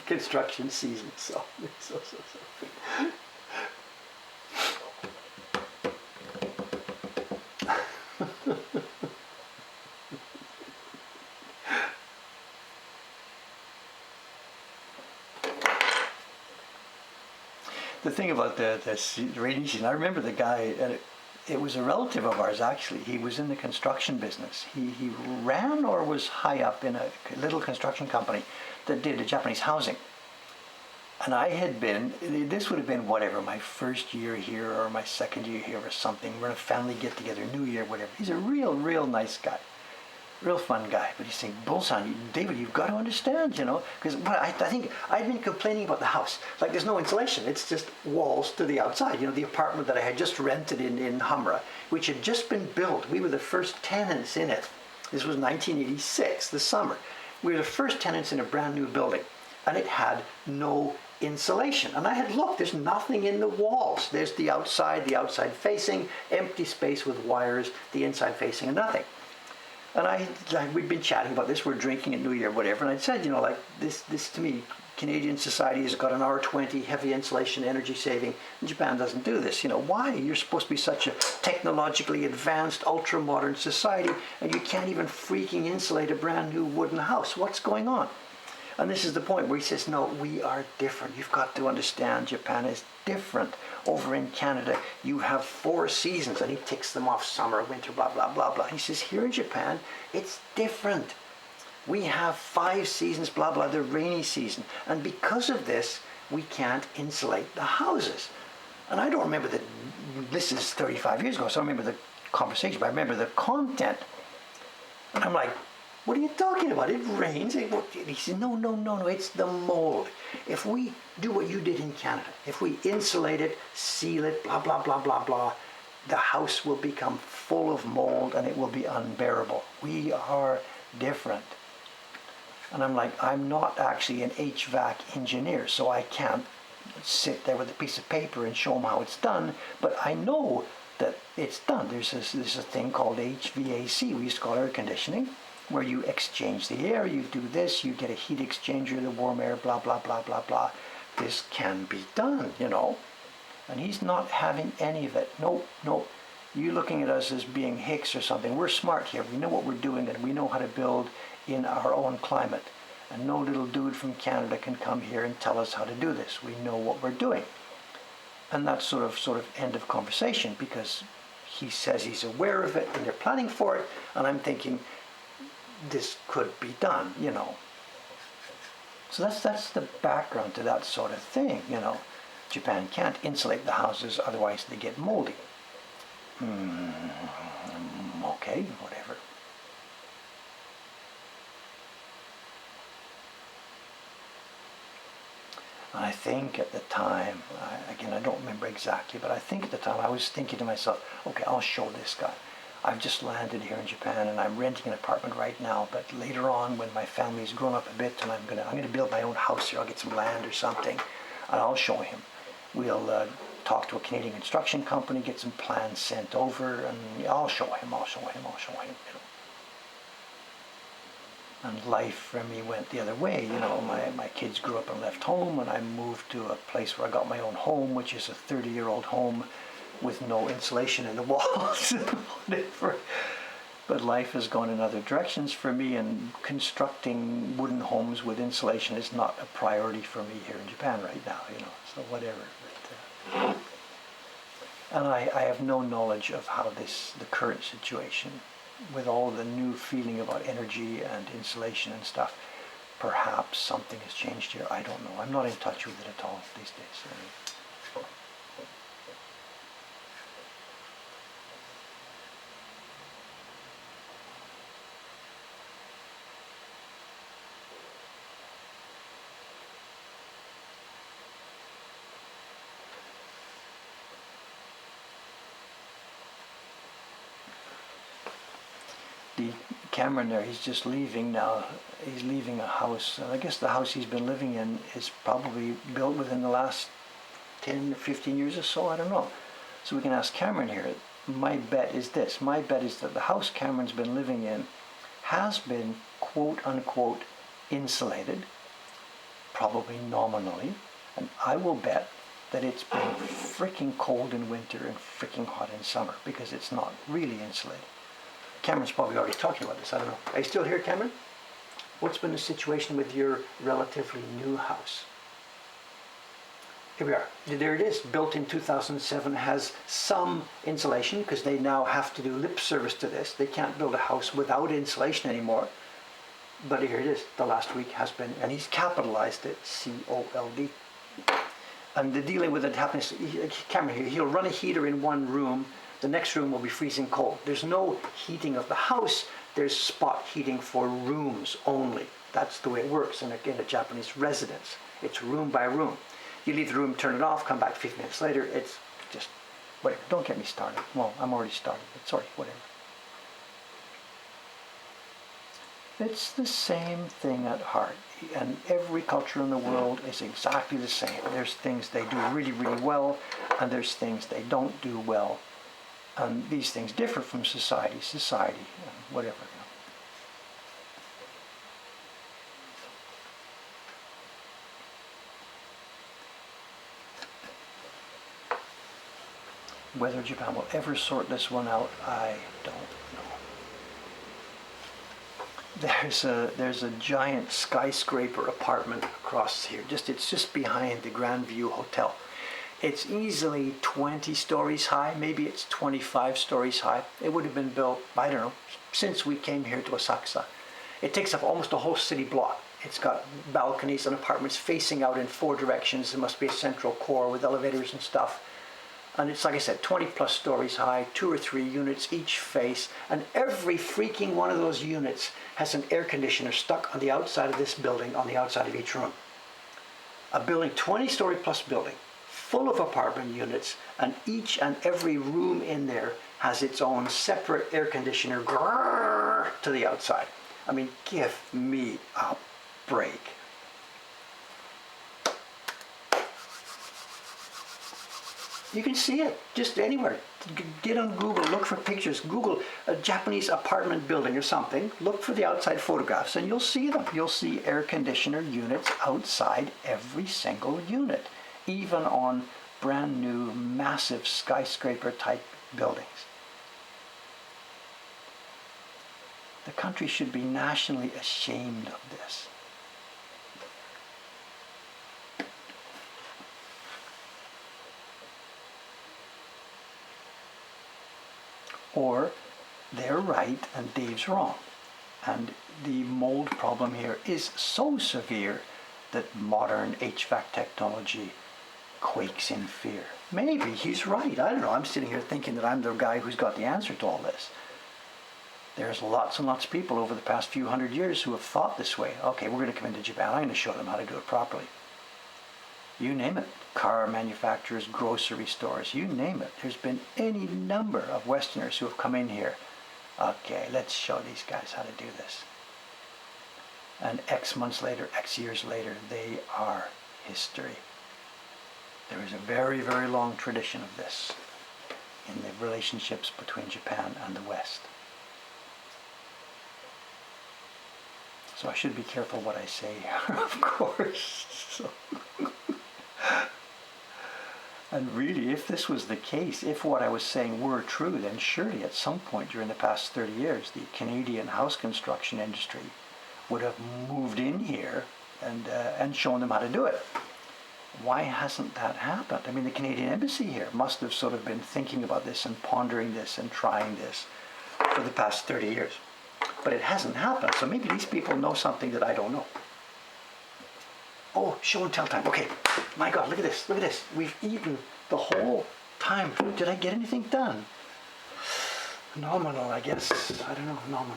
Construction season, so. The thing about the rainy season, I remember the guy, and it was a relative of ours actually. He was in the construction business. He ran or was high up in a little construction company that did Japanese housing. And I had been, this would have been whatever, my first year here or my second year here or something. We're in a family get together, New Year, whatever. He's a real nice guy. Real fun guy, but he's saying, Bullseye, David, you've got to understand, you know, because I think I'd been complaining about the house. Like, there's no insulation. It's just walls to the outside. You know, the apartment that I had just rented in Humra, which had just been built. We were the first tenants in it. This was 1986, the summer. We were the first tenants in a brand new building, and it had no insulation. And I had looked, there's nothing in the walls. There's the outside facing, empty space with wires, the inside facing, and nothing. And we'd been chatting about this, we're drinking at New Year, whatever, and I said, you know, like, this to me, Canadian society has got an R20, heavy insulation, energy saving, and Japan doesn't do this. You know, why? You're supposed to be such a technologically advanced, ultra-modern society, and you can't even freaking insulate a brand new wooden house. What's going on? And this is the point where he says, no, we are different. You've got to understand Japan is different. Over in Canada, you have 4 seasons, and he ticks them off: summer, winter, blah, blah, blah, blah. He says, here in Japan, it's different. We have 5 seasons, blah, blah, the rainy season. And because of this, we can't insulate the houses. And I don't remember this is 35 years ago, so I don't remember the conversation, but I remember the content. And I'm like, what are you talking about? It rains. He said, no, it's the mold. If we do what you did in Canada, if we insulate it, seal it, blah, blah, blah, blah, blah, the house will become full of mold and it will be unbearable. We are different. And I'm like, I'm not actually an HVAC engineer, so I can't sit there with a piece of paper and show them how it's done, but I know that it's done. There's a thing called HVAC, we used to call air conditioning, where you exchange the air, you do this, you get a heat exchanger, the warm air, blah, blah, blah, blah, blah. This can be done, you know. And he's not having any of it. Nope. You're looking at us as being hicks or something. We're smart here. We know what we're doing, and we know how to build in our own climate. And no little dude from Canada can come here and tell us how to do this. We know what we're doing. And that's sort of end of conversation, because he says he's aware of it and they're planning for it. And I'm thinking, this could be done, So that's the background to that sort of thing, Japan can't insulate the houses, otherwise they get moldy. Okay, whatever. And I think at the time, again, I don't remember exactly, but I think at the time I was thinking to myself, okay, I'll show this guy. I've just landed here in Japan and I'm renting an apartment right now, but later on when my family's grown up a bit and I'm gonna build my own house here, I'll get some land or something, and I'll show him. We'll talk to a Canadian construction company, get some plans sent over, and I'll show him. And life for me went the other way. My kids grew up and left home, and I moved to a place where I got my own home, which is a 30-year-old home with no insulation in the walls, whatever. But life has gone in other directions for me, and constructing wooden homes with insulation is not a priority for me here in Japan right now, so whatever. And I have no knowledge of how the current situation, with all the new feeling about energy and insulation and stuff, perhaps something has changed here. I don't know. I'm not in touch with it at all these days. The Cameron there, he's just leaving now. He's leaving a house, and I guess the house he's been living in is probably built within the last 10 or 15 years or so, I don't know. So we can ask Cameron here. My bet is this. My bet is that the house Cameron's been living in has been quote unquote insulated, probably nominally, and I will bet that it's been freaking cold in winter and freaking hot in summer because it's not really insulated. Cameron's probably already talking about this, I don't know. Are you still here, Cameron? What's been the situation with your relatively new house? Here we are. There it is, built in 2007, has some insulation because they now have to do lip service to this. They can't build a house without insulation anymore. But here it is, the last week has been, and he's capitalized it, C-O-L-D. And the dealing with it happens, Cameron here, he'll run a heater in one room. The next room will be freezing cold. There's no heating of the house. There's spot heating for rooms only. That's the way it works in a Japanese residence. It's room by room. You leave the room, turn it off, come back 15 minutes later. It's just, whatever. Don't get me started. Well, I'm already started, but sorry, whatever. It's the same thing at heart. And every culture in the world is exactly the same. There's things they do really, really well, and there's things they don't do well. And these things differ from society, whatever. Whether Japan will ever sort this one out, I don't know. There's a giant skyscraper apartment across here. It's just behind the Grand View Hotel. It's easily 20 stories high, maybe it's 25 stories high. It would have been built, I don't know, since we came here to Asakusa. It takes up almost a whole city block. It's got balconies and apartments facing out in 4 directions. There must be a central core with elevators and stuff. And it's, like I said, 20 plus stories high, 2 or 3 units each face, and every freaking one of those units has an air conditioner stuck on the outside of this building, on the outside of each room. A building, 20-story plus building, full of apartment units, and each and every room in there has its own separate air conditioner to the outside. I mean, give me a break. You can see it just anywhere. Get on Google, look for pictures. Google a Japanese apartment building or something. Look for the outside photographs and you'll see them. You'll see air conditioner units outside every single unit, even on brand new, massive skyscraper type buildings. The country should be nationally ashamed of this. Or they're right and Dave's wrong. And the mold problem here is so severe that modern HVAC technology quakes in fear. Maybe he's right. I don't know. I'm sitting here thinking that I'm the guy who's got the answer to all this. There's lots and lots of people over the past few hundred years who have thought this way. Okay, we're going to come into Japan. I'm going to show them how to do it properly. You name it. Car manufacturers, grocery stores, you name it. There's been any number of Westerners who have come in here. Okay, let's show these guys how to do this. And X months later, X years later, they are history. There is a very, very long tradition of this in the relationships between Japan and the West. So I should be careful what I say here, of course. So and really, if this was the case, if what I was saying were true, then surely at some point during the past 30 years, the Canadian house construction industry would have moved in here and shown them how to do it. Why hasn't that happened? I mean, the Canadian Embassy here must have sort of been thinking about this and pondering this and trying this for the past 30 years. But it hasn't happened, so maybe these people know something that I don't know. Oh, show and tell time. Okay, my God, look at this, look at this. We've eaten the whole time. Did I get anything done? Nominal, I guess. I don't know, nominal.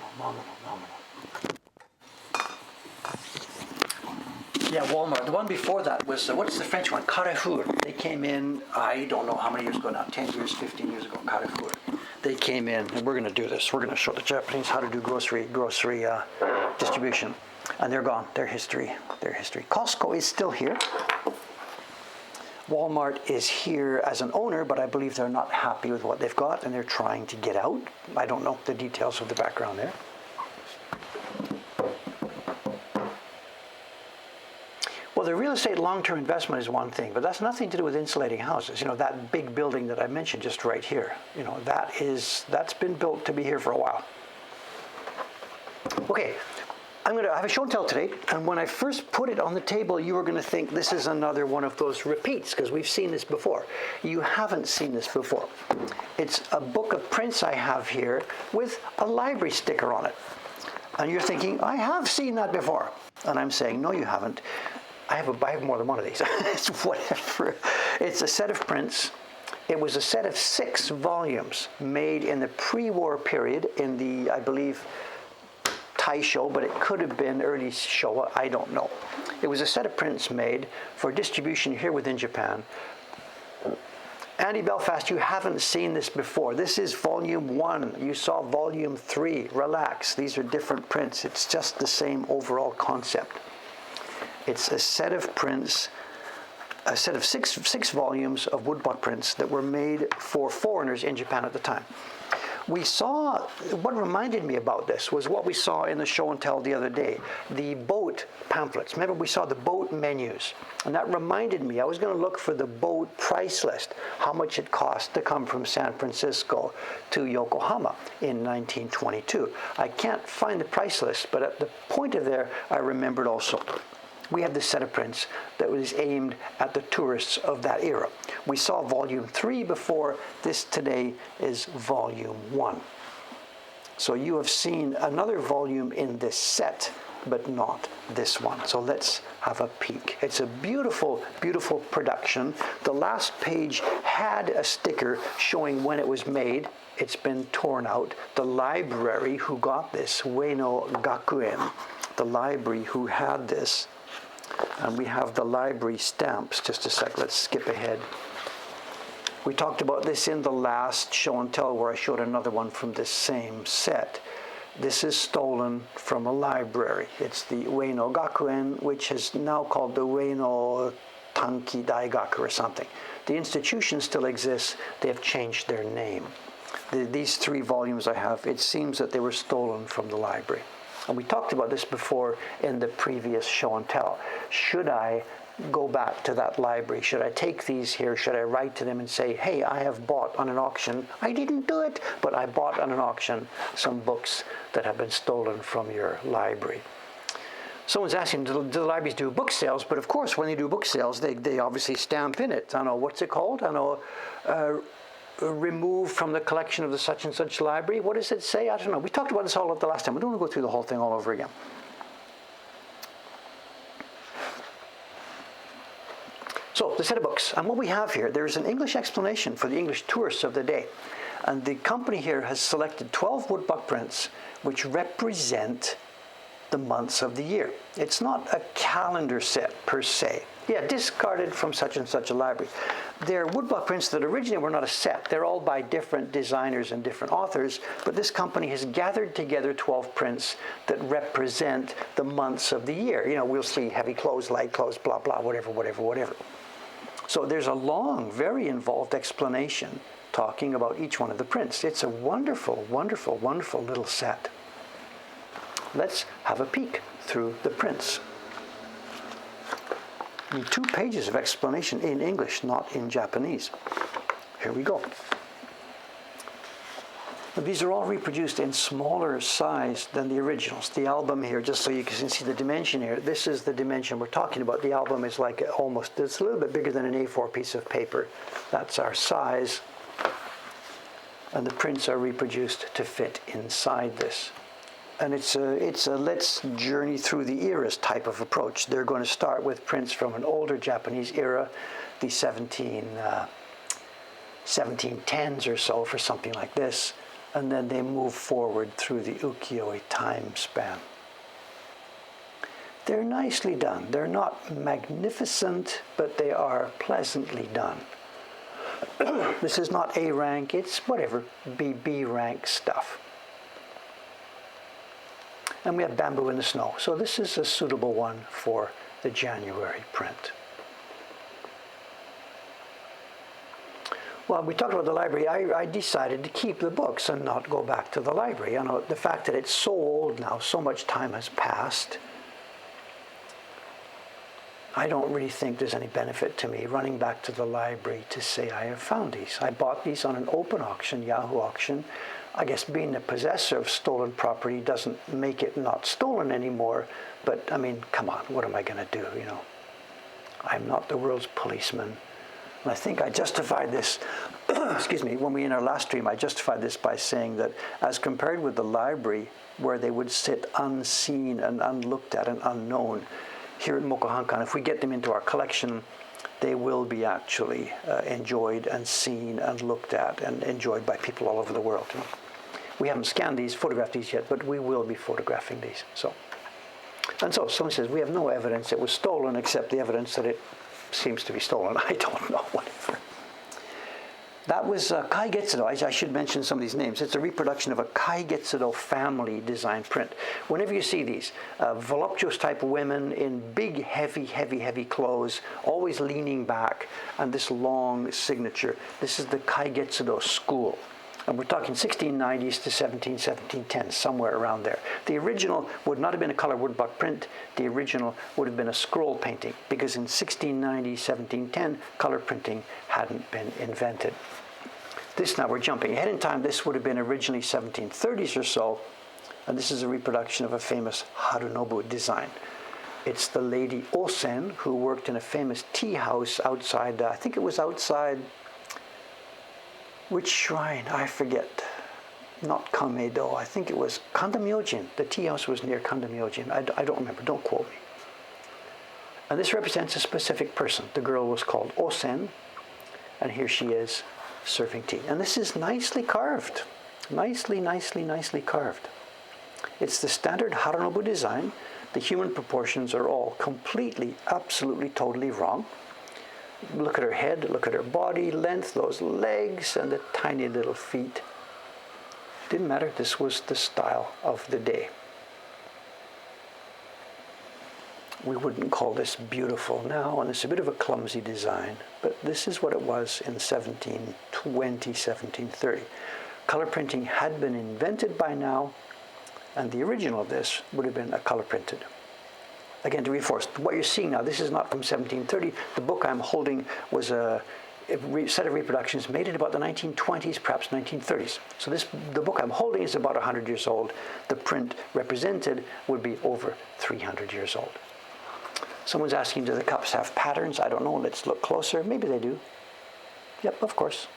Yeah, Walmart. The one before that was, what's the French one? Carrefour. They came in, I don't know how many years ago now, 10 years, 15 years ago, Carrefour. They came in, and we're going to do this. We're going to show the Japanese how to do grocery distribution. And they're gone. They're history. Costco is still here. Walmart is here as an owner, but I believe they're not happy with what they've got, and they're trying to get out. I don't know the details of the background there. Well, the real estate long-term investment is one thing, but that's nothing to do with insulating houses. You know, that big building that I mentioned just right here, you know, that's been built to be here for a while. Okay, I have a show and tell today, and when I first put it on the table, you were going to think this is another one of those repeats, because we've seen this before. You haven't seen this before. It's a book of prints I have here with a library sticker on it. And you're thinking, I have seen that before. And I'm saying, no, you haven't. I have more than one of these. It's whatever. It's a set of prints. It was a set of 6 volumes made in the pre-war period in the, I believe, Taisho, but it could have been early Showa, I don't know. It was a set of prints made for distribution here within Japan. Andy Belfast, you haven't seen this before. This is volume 1. You saw volume 3. Relax. These are different prints. It's just the same overall concept. It's a set of prints, a set of six volumes of woodblock prints that were made for foreigners in Japan at the time. We saw, what reminded me about this was what we saw in the show and tell the other day, the boat pamphlets. Remember, we saw the boat menus, and that reminded me, I was going to look for the boat price list, how much it cost to come from San Francisco to Yokohama in 1922. I can't find the price list, but at the point of there, I remembered also. We had this set of prints that was aimed at the tourists of that era. We saw volume 3 before. This today is volume 1. So you have seen another volume in this set, but not this one. So let's have a peek. It's a beautiful, beautiful production. The last page had a sticker showing when it was made. It's been torn out. The library who got this, Ueno Gakuen, the library who had this, and we have the library stamps. Just a sec, let's skip ahead. We talked about this in the last show and tell where I showed another one from this same set. This is stolen from a library. It's the Ueno Gakuen, which is now called the Ueno Tanki Daigaku or something. The institution still exists. They have changed their name. These 3 volumes I have, it seems that they were stolen from the library. And we talked about this before in the previous show and tell. Should I go back to that library? Should I take these here? Should I write to them and say, hey, I have bought on an auction, I didn't do it, but I bought on an auction some books that have been stolen from your library. Someone's asking, do the libraries do book sales? But of course, when they do book sales, they obviously stamp in it. I don't know, what's it called? I don't know, removed from the collection of the such and such library. What does it say? I don't know. We talked about this all the last time. We don't want to go through the whole thing all over again. So, the set of books. And what we have here, there's an English explanation for the English tourists of the day. And the company here has selected 12 woodbuck prints which represent the months of the year. It's not a calendar set per se. Yeah, discarded from such and such a library. They're woodblock prints that originally were not a set. They're all by different designers and different authors, but this company has gathered together 12 prints that represent the months of the year. You know, we'll see heavy clothes, light clothes, blah, blah, whatever, whatever, whatever. So there's a long, very involved explanation talking about each one of the prints. It's a wonderful, wonderful, wonderful little set. Let's have a peek through the prints. And 2 pages of explanation in English, not in Japanese. Here we go. Now, these are all reproduced in smaller size than the originals. The album here, just so you can see the dimension here, this is the dimension we're talking about. The album is like almost, it's a little bit bigger than an A4 piece of paper. That's our size. And the prints are reproduced to fit inside this. And it's a let's journey through the eras type of approach. They're going to start with prints from an older Japanese era, the 1710s or so for something like this, and then they move forward through the ukiyo-e time span. They're nicely done. They're not magnificent, but they are pleasantly done. This is not A rank, it's whatever, B rank stuff. And we have bamboo in the snow. So this is a suitable one for the January print. Well, we talked about the library. I decided to keep the books and not go back to the library. You know, the fact that it's so old now, so much time has passed, I don't really think there's any benefit to me running back to the library to say I have found these. I bought these on an open auction, Yahoo auction. I guess being the possessor of stolen property doesn't make it not stolen anymore, but I mean, come on, what am I going to do, you know? I'm not the world's policeman. And I think I justified this, excuse me, when we in our last stream, I justified this by saying that as compared with the library, where they would sit unseen and unlooked at and unknown, here at Mokuhankan, if we get them into our collection, they will be actually enjoyed and seen and looked at and enjoyed by people all over the world. You know? We haven't scanned these, photographed these yet, but we will be photographing these. So someone says, we have no evidence it was stolen except the evidence that it seems to be stolen. I don't know, whatever. That was Kai Getsudo. I should mention some of these names. It's a reproduction of a Kai Getsudo family design print. Whenever you see these, voluptuous type women in big, heavy, heavy, heavy clothes, always leaning back, and this long signature. This is the Kai Getsudo school. And we're talking 1690s to 1710s, somewhere around there. The original would not have been a color woodblock print. The original would have been a scroll painting, because in 1690, 1710, color printing hadn't been invented. This, now we're jumping ahead in time, this would have been originally 1730s or so, and this is a reproduction of a famous Harunobu design. It's the Lady Osen, who worked in a famous tea house outside, I think it was outside, which shrine? I forget. Not Kamedo. I think it was Kandamyojin. The tea house was near Kandamyojin. I don't remember. Don't quote me. And this represents a specific person. The girl was called Osen, and here she is serving tea. And this is nicely carved. Nicely, nicely, nicely carved. It's the standard Harunobu design. The human proportions are all completely, absolutely, totally wrong. Look at her head, look at her body length, those legs, and the tiny little feet. Didn't matter, this was the style of the day. We wouldn't call this beautiful now, and it's a bit of a clumsy design, but this is what it was in 1720, 1730. Color printing had been invented by now, and the original of this would have been a color printed. Again, to reinforce, what you're seeing now, this is not from 1730. The book I'm holding was a set of reproductions made in about the 1920s, perhaps 1930s. So the book I'm holding is about 100 years old. The print represented would be over 300 years old. Someone's asking, do the cups have patterns? I don't know. Let's look closer. Maybe they do. Yep, of course.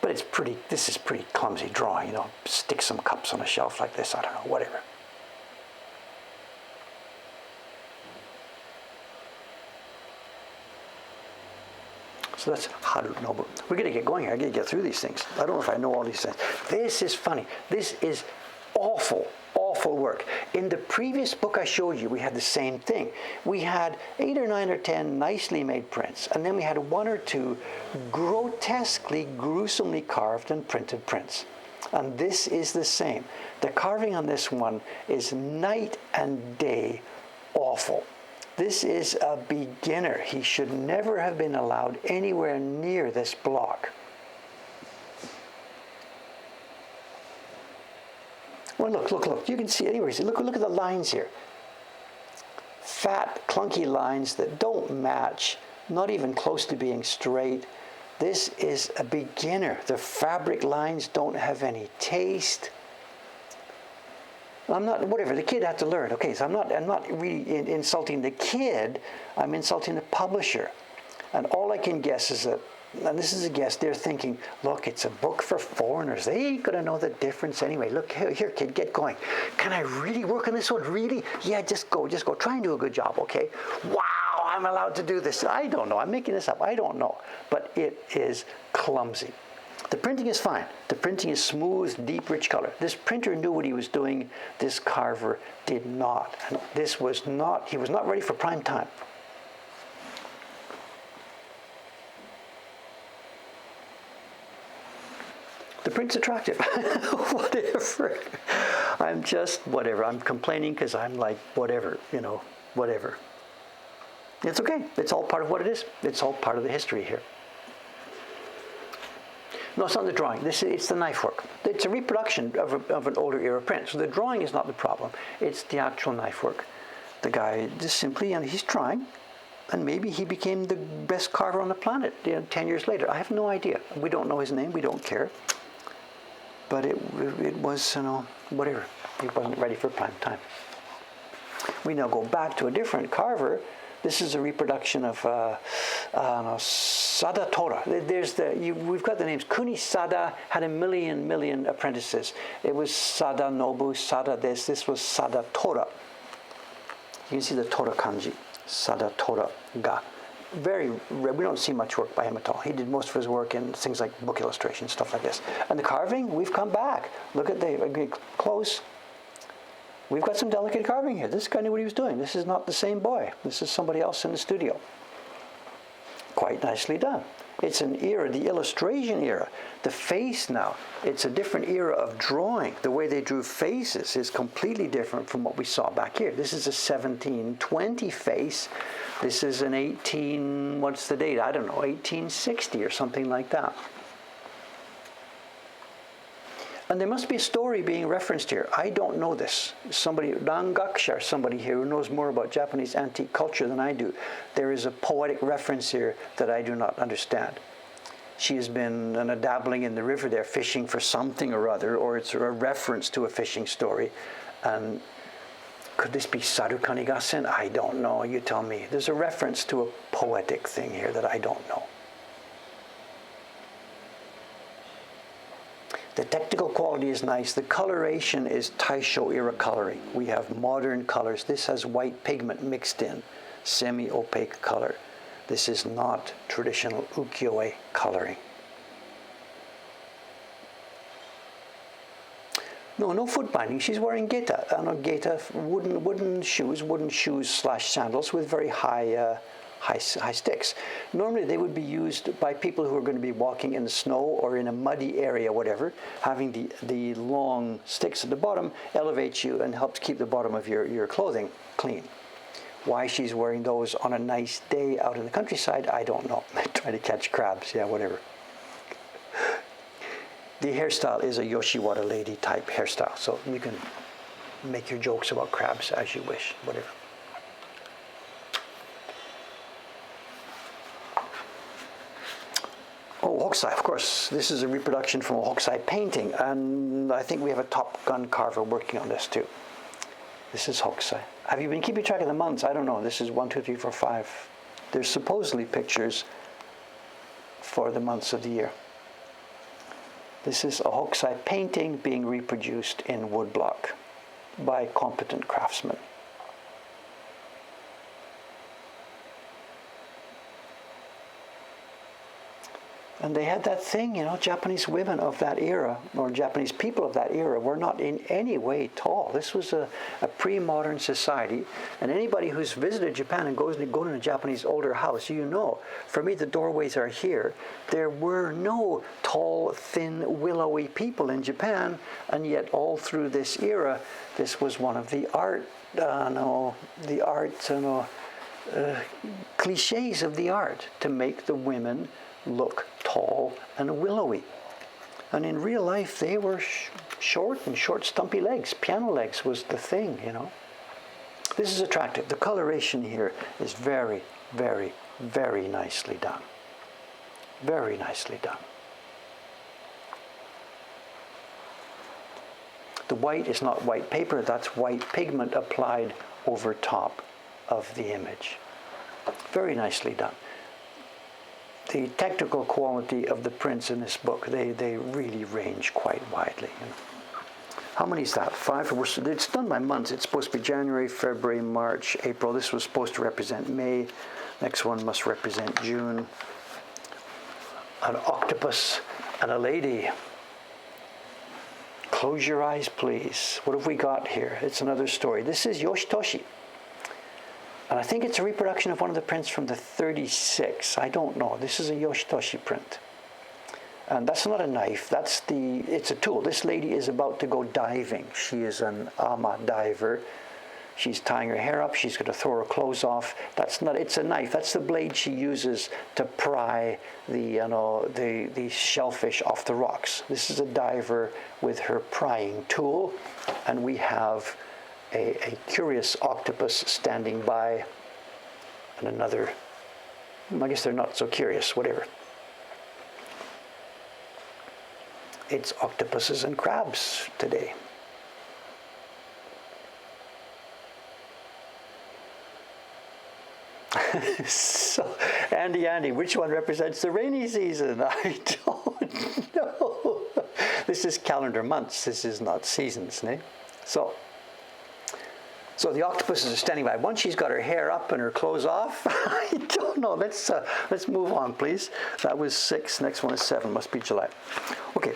But this is pretty clumsy drawing, you know, stick some cups on a shelf like this, I don't know, whatever. So that's Haru Nobu. We're going to get going here. I got to get through these things. I don't know if I know all these things. This is funny. This is awful, awful work. In the previous book I showed you, we had the same thing. We had 8 or 9 or 10 nicely made prints, and then we had 1 or 2 grotesquely, gruesomely carved and printed prints. And this is the same. The carving on this one is night and day awful. This is a beginner. He should never have been allowed anywhere near this block. Well, look. You can see, anyways, look at the lines here. Fat, clunky lines that don't match, not even close to being straight. This is a beginner. The fabric lines don't have any taste. I'm not, whatever, the kid had to learn. Okay, so I'm not really insulting the kid, I'm insulting the publisher. And all I can guess is that, and this is a guess, they're thinking, look, it's a book for foreigners. They ain't gonna know the difference anyway. Look, here kid, get going. Can I really work on this one? Really? Yeah, just go. Try and do a good job, okay? Wow, I'm allowed to do this. I don't know, I'm making this up, I don't know. But it is clumsy. The printing is fine. The printing is smooth, deep, rich color. This printer knew what he was doing. This carver did not. And he was not ready for prime time. The print's attractive. Whatever. I'm just whatever. I'm complaining because I'm like whatever, you know, whatever. It's okay. It's all part of what it is. It's all part of the history here. No, it's not the drawing. It's the knife work. It's a reproduction of an older era print. So the drawing is not the problem. It's the actual knife work. The guy just simply, and he's trying, and maybe he became the best carver on the planet 10 years later. I have no idea. We don't know his name. We don't care. But it was, you know, whatever. He wasn't ready for prime time. We now go back to a different carver. This is a reproduction of Sada Tora. We've got the names. Kuni Sada had a million apprentices. It was Sada Nobu, Sada this. This was Sada Tora. You can see the Tora kanji. Sada Tora ga. Very rare. We don't see much work by him at all. He did most of his work in things like book illustration, stuff like this. And the carving, we've come back. Look at close. We've got some delicate carving here. This guy knew what he was doing. This is not the same boy. This is somebody else in the studio. Quite nicely done. It's an era, the illustration era. The face now, it's a different era of drawing. The way they drew faces is completely different from what we saw back here. This is a 1720 face. This is an 1860 or something like that. And there must be a story being referenced here. I don't know this. Somebody, Rangaksha, somebody here who knows more about Japanese antique culture than I do. There is a poetic reference here that I do not understand. She has been dabbling in the river there, fishing for something or other, or it's a reference to a fishing story. And could this be Saru Kanigasen? I don't know. You tell me. There's a reference to a poetic thing here that I don't know. The technical quality is nice. The coloration is Taisho era coloring. We have modern colors. This has white pigment mixed in, semi-opaque color. This is not traditional ukiyo-e coloring. No foot binding. She's wearing geta. Geta, wooden shoes / sandals with very high sticks. Normally they would be used by people who are going to be walking in the snow or in a muddy area, whatever. Having the long sticks at the bottom elevates you and helps keep the bottom of your clothing clean. Why she's wearing those on a nice day out in the countryside, I don't know. Trying to catch crabs, yeah, whatever. The hairstyle is a Yoshiwara lady type hairstyle, so you can make your jokes about crabs as you wish, whatever. Oh, Hokusai, of course. This is a reproduction from a Hokusai painting, and I think we have a Top Gun carver working on this too. This is Hokusai. Have you been keeping track of the months? I don't know. This is 1, 2, 3, 4, 5. There's supposedly pictures for the months of the year. This is a Hokusai painting being reproduced in woodblock by competent craftsmen. And they had that thing, Japanese women of that era, or Japanese people of that era, were not in any way tall. This was a pre-modern society. And anybody who's visited Japan and goes in a Japanese older house, for me the doorways are here. There were no tall, thin, willowy people in Japan, and yet all through this era, this was one of the cliches of the art, to make the women look tall and willowy. And in real life, they were short, stumpy legs. Piano legs was the thing, This is attractive. The coloration here is very, very, very nicely done. Very nicely done. The white is not white paper, that's white pigment applied over top of the image. Very nicely done. The technical quality of the prints in this book, they really range quite widely. How many is that? 5? It's done by months. It's supposed to be January, February, March, April. This was supposed to represent May. Next one must represent June. An octopus and a lady. Close your eyes, please. What have we got here? It's another story. This is Yoshitoshi. And I think it's a reproduction of one of the prints from the 36. I don't know. This is a Yoshitoshi print. And that's not a knife. It's a tool. This lady is about to go diving. She is an ama diver. She's tying her hair up. She's going to throw her clothes off. It's a knife. That's the blade she uses to pry the shellfish off the rocks. This is a diver with her prying tool. And we have a curious octopus standing by, and another, I guess they're not so curious, whatever. It's octopuses and crabs today. So, Andy, which one represents the rainy season? I don't know. This is calendar months, this is not seasons, ne? So the octopuses are standing by. Once she's got her hair up and her clothes off, I don't know. Let's move on, please. That was 6. Next one is 7. Must be July. Okay.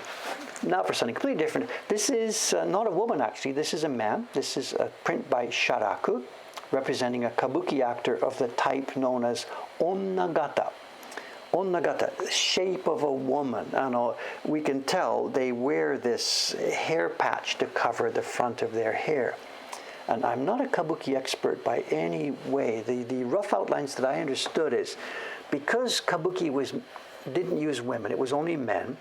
Now for something completely different. This is not a woman, actually. This is a man. This is a print by Sharaku, representing a kabuki actor of the type known as onnagata. Onnagata, the shape of a woman. We can tell they wear this hair patch to cover the front of their hair. And I'm not a kabuki expert by any way. The rough outlines that I understood is, because kabuki didn't use women, it was only men,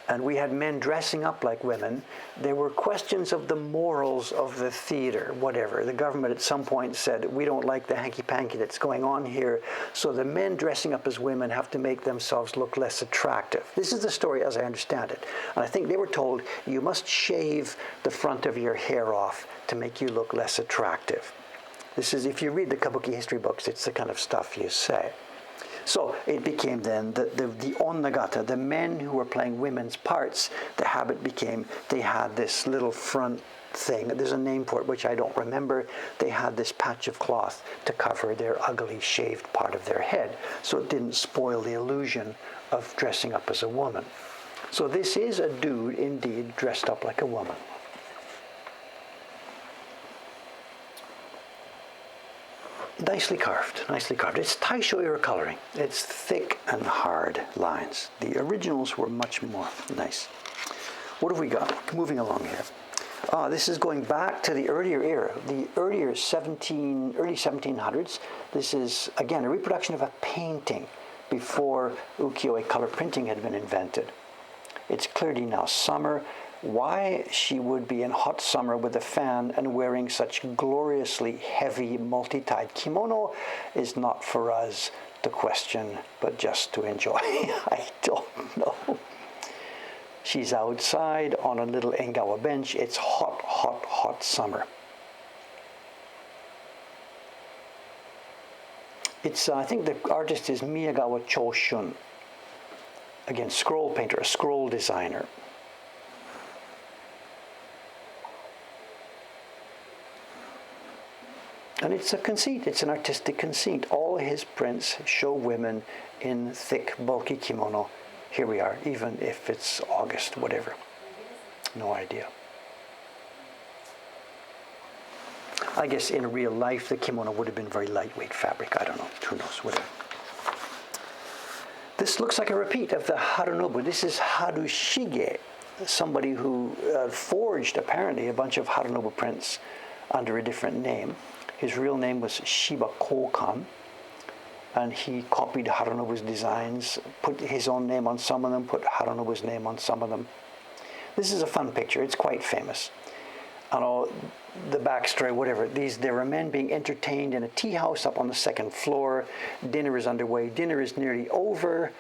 and we had men dressing up like women, there were questions of the morals of the theater, whatever. The government at some point said, we don't like the hanky-panky that's going on here, so the men dressing up as women have to make themselves look less attractive. This is the story as I understand it. And I think they were told, you must shave the front of your hair off to make you look less attractive. This is, if you read the kabuki history books, it's the kind of stuff you say. So it became then the onnagata, the men who were playing women's parts, the habit became they had this little front thing. There's a name for it, which I don't remember. They had this patch of cloth to cover their ugly shaved part of their head, so it didn't spoil the illusion of dressing up as a woman. So this is a dude, indeed, dressed up like a woman. Nicely carved, nicely carved. It's Taisho-era coloring. It's thick and hard lines. The originals were much more nice. What have we got? Moving along here. This is going back to the earlier era, the early 1700s. This is, again, a reproduction of a painting before ukiyo-e color printing had been invented. It's clearly now summer. Why she would be in hot summer with a fan and wearing such gloriously heavy multi-tied kimono is not for us to question, but just to enjoy. I don't know. She's outside on a little engawa bench. It's hot, hot, hot summer. It's, I think the artist is Miyagawa Choshun. Again, scroll painter, a scroll designer. And it's a conceit, it's an artistic conceit. All his prints show women in thick, bulky kimono. Here we are, even if it's August, whatever. No idea. I guess in real life, the kimono would have been very lightweight fabric. I don't know, who knows, whatever. This looks like a repeat of the Harunobu. This is Harushige, somebody who forged, apparently, a bunch of Harunobu prints under a different name. His real name was Shiba Kokan, and he copied Harunobu's designs, put his own name on some of them, put Harunobu's name on some of them. This is a fun picture. It's quite famous. I know the backstory, whatever. There are men being entertained in a tea house up on the second floor. Dinner is underway. Dinner is nearly over.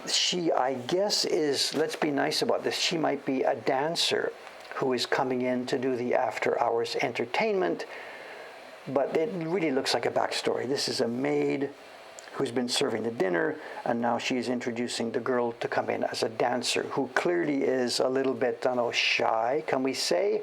She, I guess, is, let's be nice about this, she might be a dancer who is coming in to do the after-hours entertainment. But it really looks like a backstory. This is a maid who's been serving the dinner, and now she is introducing the girl to come in as a dancer, who clearly is a little bit, I don't know, shy, can we say?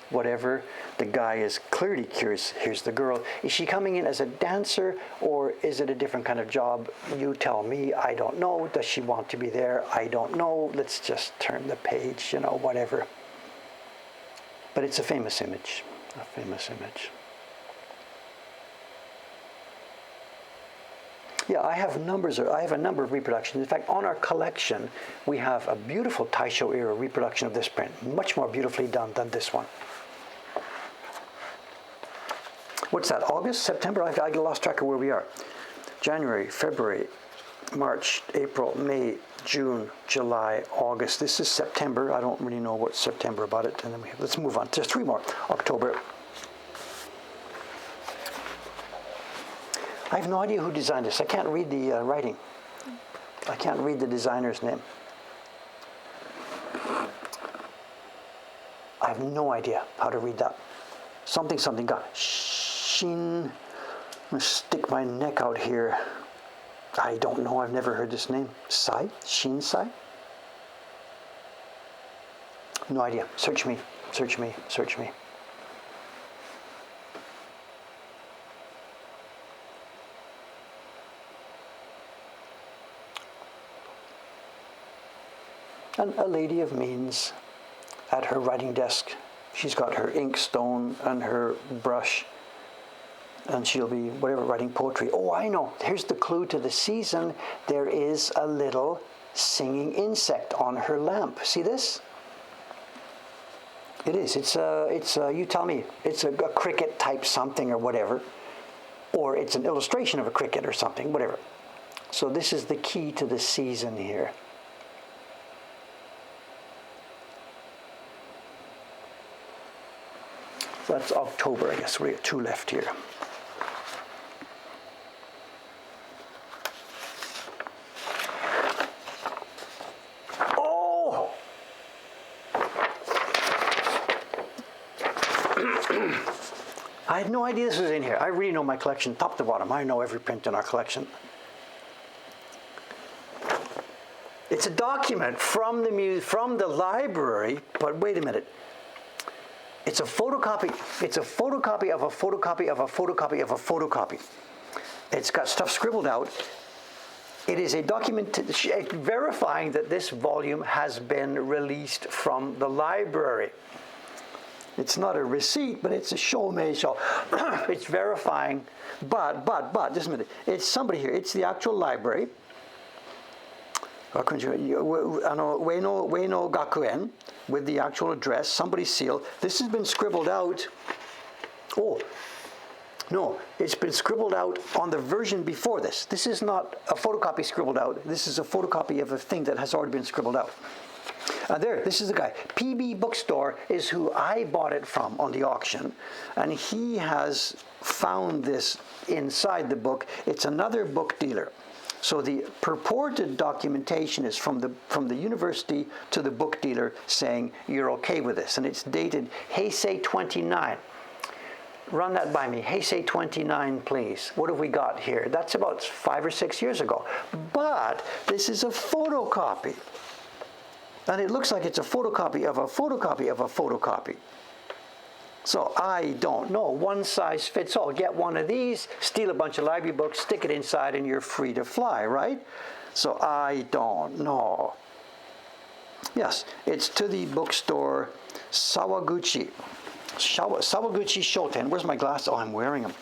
Whatever. The guy is clearly curious. Here's the girl. Is she coming in as a dancer, or is it a different kind of job? You tell me. I don't know. Does she want to be there? I don't know. Let's just turn the page, you know, whatever. But it's a famous image. A famous image. Yeah, I have a number of reproductions. In fact, on our collection, we have a beautiful Taisho era reproduction of this print, much more beautifully done than this one. What's that, August, September? I lost track of where we are. January, February, March, April, May, June, July, August. This is September. I don't really know what's September about it. And then let's move on. Just 3 more. October. I have no idea who designed this. I can't read the writing. I can't read the designer's name. I have no idea how to read that. Something, God. Shin. I'm going to stick my neck out here. I don't know. I've never heard this name. Sai? Shin Sai? No idea. Search me. Search me. Search me. And a lady of means at her writing desk. She's got her inkstone and her brush, and she'll be, whatever, writing poetry. Oh, I know. Here's the clue to the season. There is a little singing insect on her lamp. See this? It is. It's you tell me. It's a cricket type something or whatever. Or it's an illustration of a cricket or something, whatever. So this is the key to the season here. So that's October, I guess. We got 2 left here. Oh! I had no idea this was in here. I really know my collection top to bottom. I know every print in our collection. It's a document from the library, but wait a minute. It's a photocopy. It's a photocopy of a photocopy of a photocopy of a photocopy. It's got stuff scribbled out. It is a document verifying that this volume has been released from the library. It's not a receipt, but it's a show. It's verifying. But, just a minute. It's somebody here. It's the actual library. Ueno Gakuen, with the actual address, somebody's seal. This has been scribbled out. Oh, no, it's been scribbled out on the version before this. This is not a photocopy scribbled out. This is a photocopy of a thing that has already been scribbled out. This is the guy. PB Bookstore is who I bought it from on the auction, and he has found this inside the book. It's another book dealer. So the purported documentation is from the university to the book dealer saying you're okay with this, and it's dated Heisei 29. Run that by me. Heisei 29, please. What have we got here? That's about 5 or 6 years ago. But this is a photocopy. And it looks like it's a photocopy of a photocopy of a photocopy. So I don't know. One size fits all. Get one of these, steal a bunch of library books, stick it inside, and you're free to fly, right? So I don't know. Yes, it's to the bookstore Sawaguchi. Sawaguchi Shoten. Where's my glasses? Oh, I'm wearing them.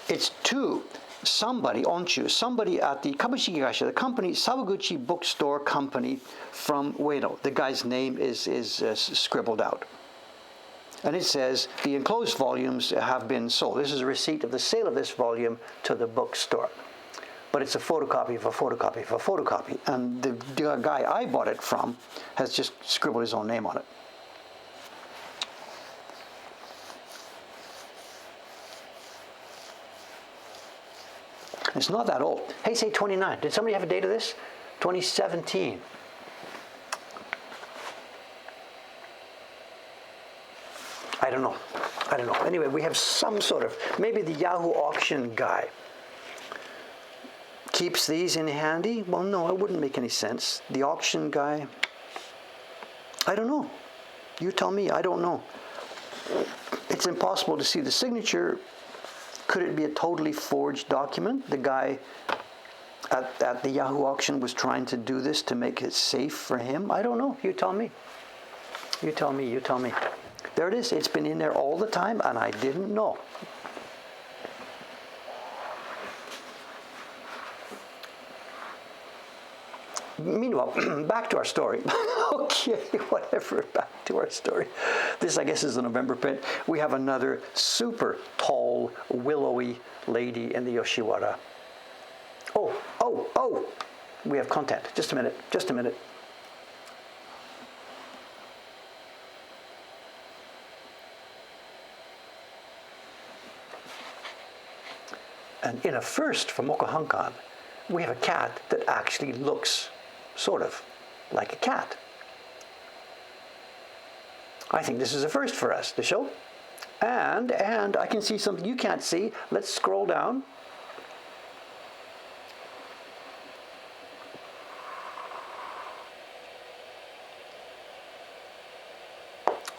It's to somebody at the Kabushiki Gaisha, the company, Sawaguchi Bookstore Company from Ueno. The guy's name is scribbled out. And it says, the enclosed volumes have been sold. This is a receipt of the sale of this volume to the bookstore. But it's a photocopy of a photocopy of a photocopy. And the guy I bought it from has just scribbled his own name on it. It's not that old. Heisei 29. Did somebody have a date of this? 2017. I don't know. Anyway, we have some sort of, maybe the Yahoo auction guy keeps these in handy. Well, no, it wouldn't make any sense. The auction guy, I don't know. You tell me, I don't know. It's impossible to see the signature. Could it be a totally forged document? The guy at the Yahoo auction was trying to do this to make it safe for him? I don't know. You tell me. You tell me. There it is. It's been in there all the time, and I didn't know. Meanwhile, back to our story. Okay, whatever, back to our story. This, I guess, is the November print. We have another super tall, willowy lady in the Yoshiwara. Oh! We have content. Just a minute. And in a first for Mokuhankan, we have a cat that actually looks sort of like a cat. I think this is a first for us, the show. And I can see something you can't see. Let's scroll down.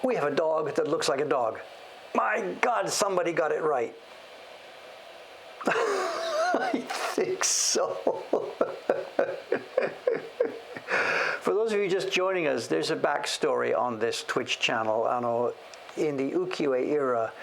We have a dog that looks like a dog. My God, somebody got it right. I think so. For those of you just joining us, there's a backstory on this Twitch channel. I know in the ukiyo-e era,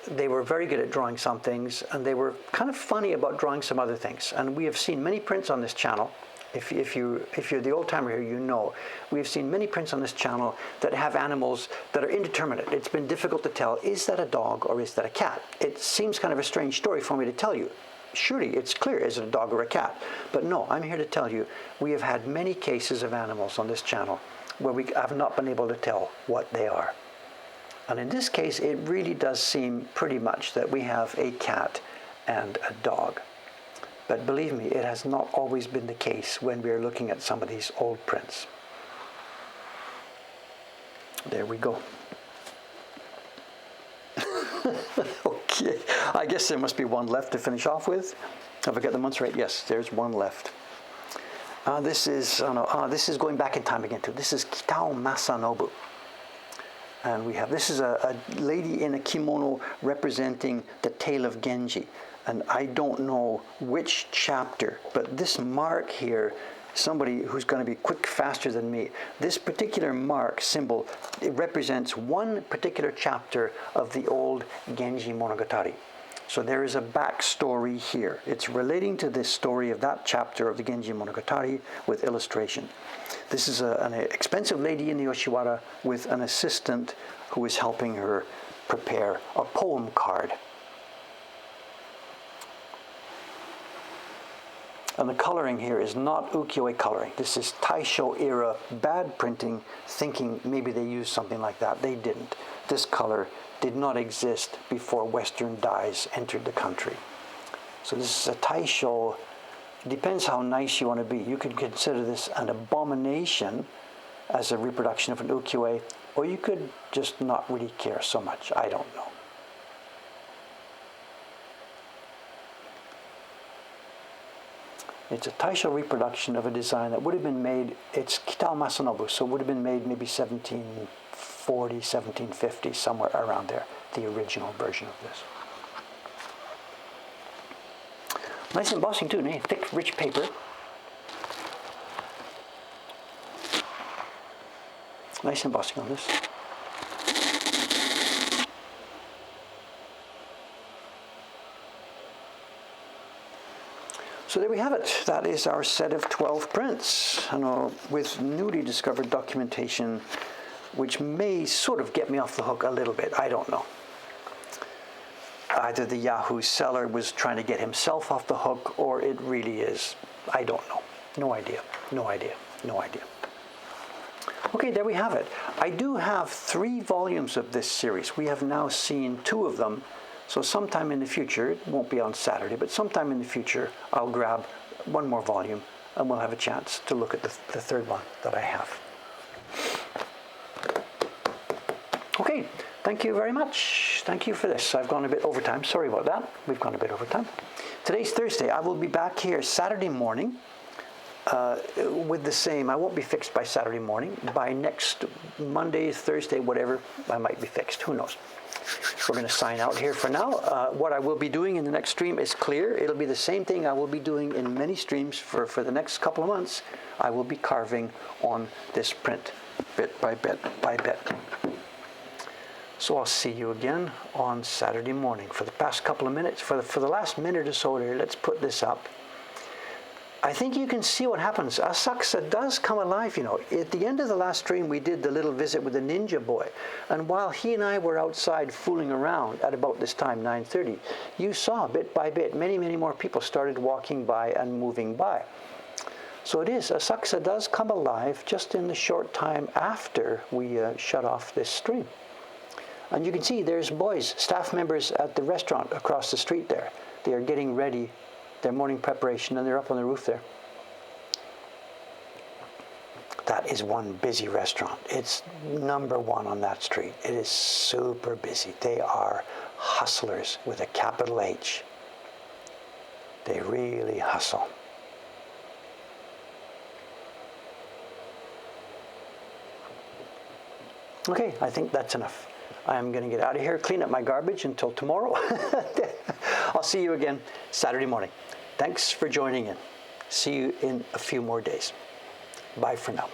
they were very good at drawing some things, and they were kind of funny about drawing some other things. And we have seen many prints on this channel. If you're the old timer here, you know. We've seen many prints on this channel that have animals that are indeterminate. It's been difficult to tell, is that a dog or is that a cat? It seems kind of a strange story for me to tell you. Surely it's clear, is it a dog or a cat? But no, I'm here to tell you, we have had many cases of animals on this channel where we have not been able to tell what they are. And in this case, it really does seem pretty much that we have a cat and a dog. But believe me, it has not always been the case when we are looking at some of these old prints. There we go. Okay, I guess there must be one left to finish off with. Have I got the months right? Yes, there's one left. This is going back in time again too. This is Kitao Masanobu. And we have, this is a lady in a kimono representing the tale of Genji. And I don't know which chapter, but this mark here, somebody who's going to be quick, faster than me, this particular mark symbol, it represents one particular chapter of the old Genji Monogatari. So there is a backstory here. It's relating to this story of that chapter of the Genji Monogatari with illustration. This is an expensive lady in the Yoshiwara with an assistant who is helping her prepare a poem card. And the coloring here is not ukiyo-e coloring. This is Taisho era bad printing, thinking maybe they used something like that. They didn't. This color did not exist before Western dyes entered the country. So this is a Taisho. It depends how nice you want to be. You could consider this an abomination as a reproduction of an ukiyo-e, or you could just not really care so much. I don't know. It's a Taisho reproduction of a design that would have been made, it's Kitao Masanobu, so it would have been made maybe 1740 1750, somewhere around there, the original version of this. Nice embossing too, thick, rich paper. Nice embossing on this. So there we have it. That is our set of 12 prints, with newly discovered documentation, which may sort of get me off the hook a little bit. I don't know. Either the Yahoo seller was trying to get himself off the hook, or it really is. I don't know. No idea. No idea. No idea. Okay, there we have it. I do have 3 volumes of this series. We have now seen 2 of them. So sometime in the future, it won't be on Saturday, but sometime in the future, I'll grab 1 more volume and we'll have a chance to look at the 3rd one that I have. Okay, thank you very much. Thank you for this. I've gone a bit over time. Sorry about that. We've gone a bit over time. Today's Thursday. I will be back here Saturday morning with the same. I won't be fixed by Saturday morning. By next Monday, Thursday, whatever, I might be fixed. Who knows? We're going to sign out here for now. What I will be doing in the next stream is clear. It'll be the same thing I will be doing in many streams for the next couple of months. I will be carving on this print, bit by bit by bit. So I'll see you again on Saturday morning. For the past couple of minutes, for the last minute or so here, let's put this up. I think you can see what happens. Asakusa does come alive, At the end of the last stream, we did the little visit with the ninja boy. And while he and I were outside fooling around at about this time, 9:30, you saw bit by bit, many, many more people started walking by and moving by. So it is, Asakusa does come alive just in the short time after we shut off this stream. And you can see there's boys, staff members at the restaurant across the street there. They are getting ready their morning preparation, and they're up on the roof there. That is one busy restaurant. It's number 1 on that street. It is super busy. They are hustlers with a capital H. They really hustle. Okay, I think that's enough. I'm going to get out of here, clean up my garbage until tomorrow. I'll see you again Saturday morning. Thanks for joining in. See you in a few more days. Bye for now.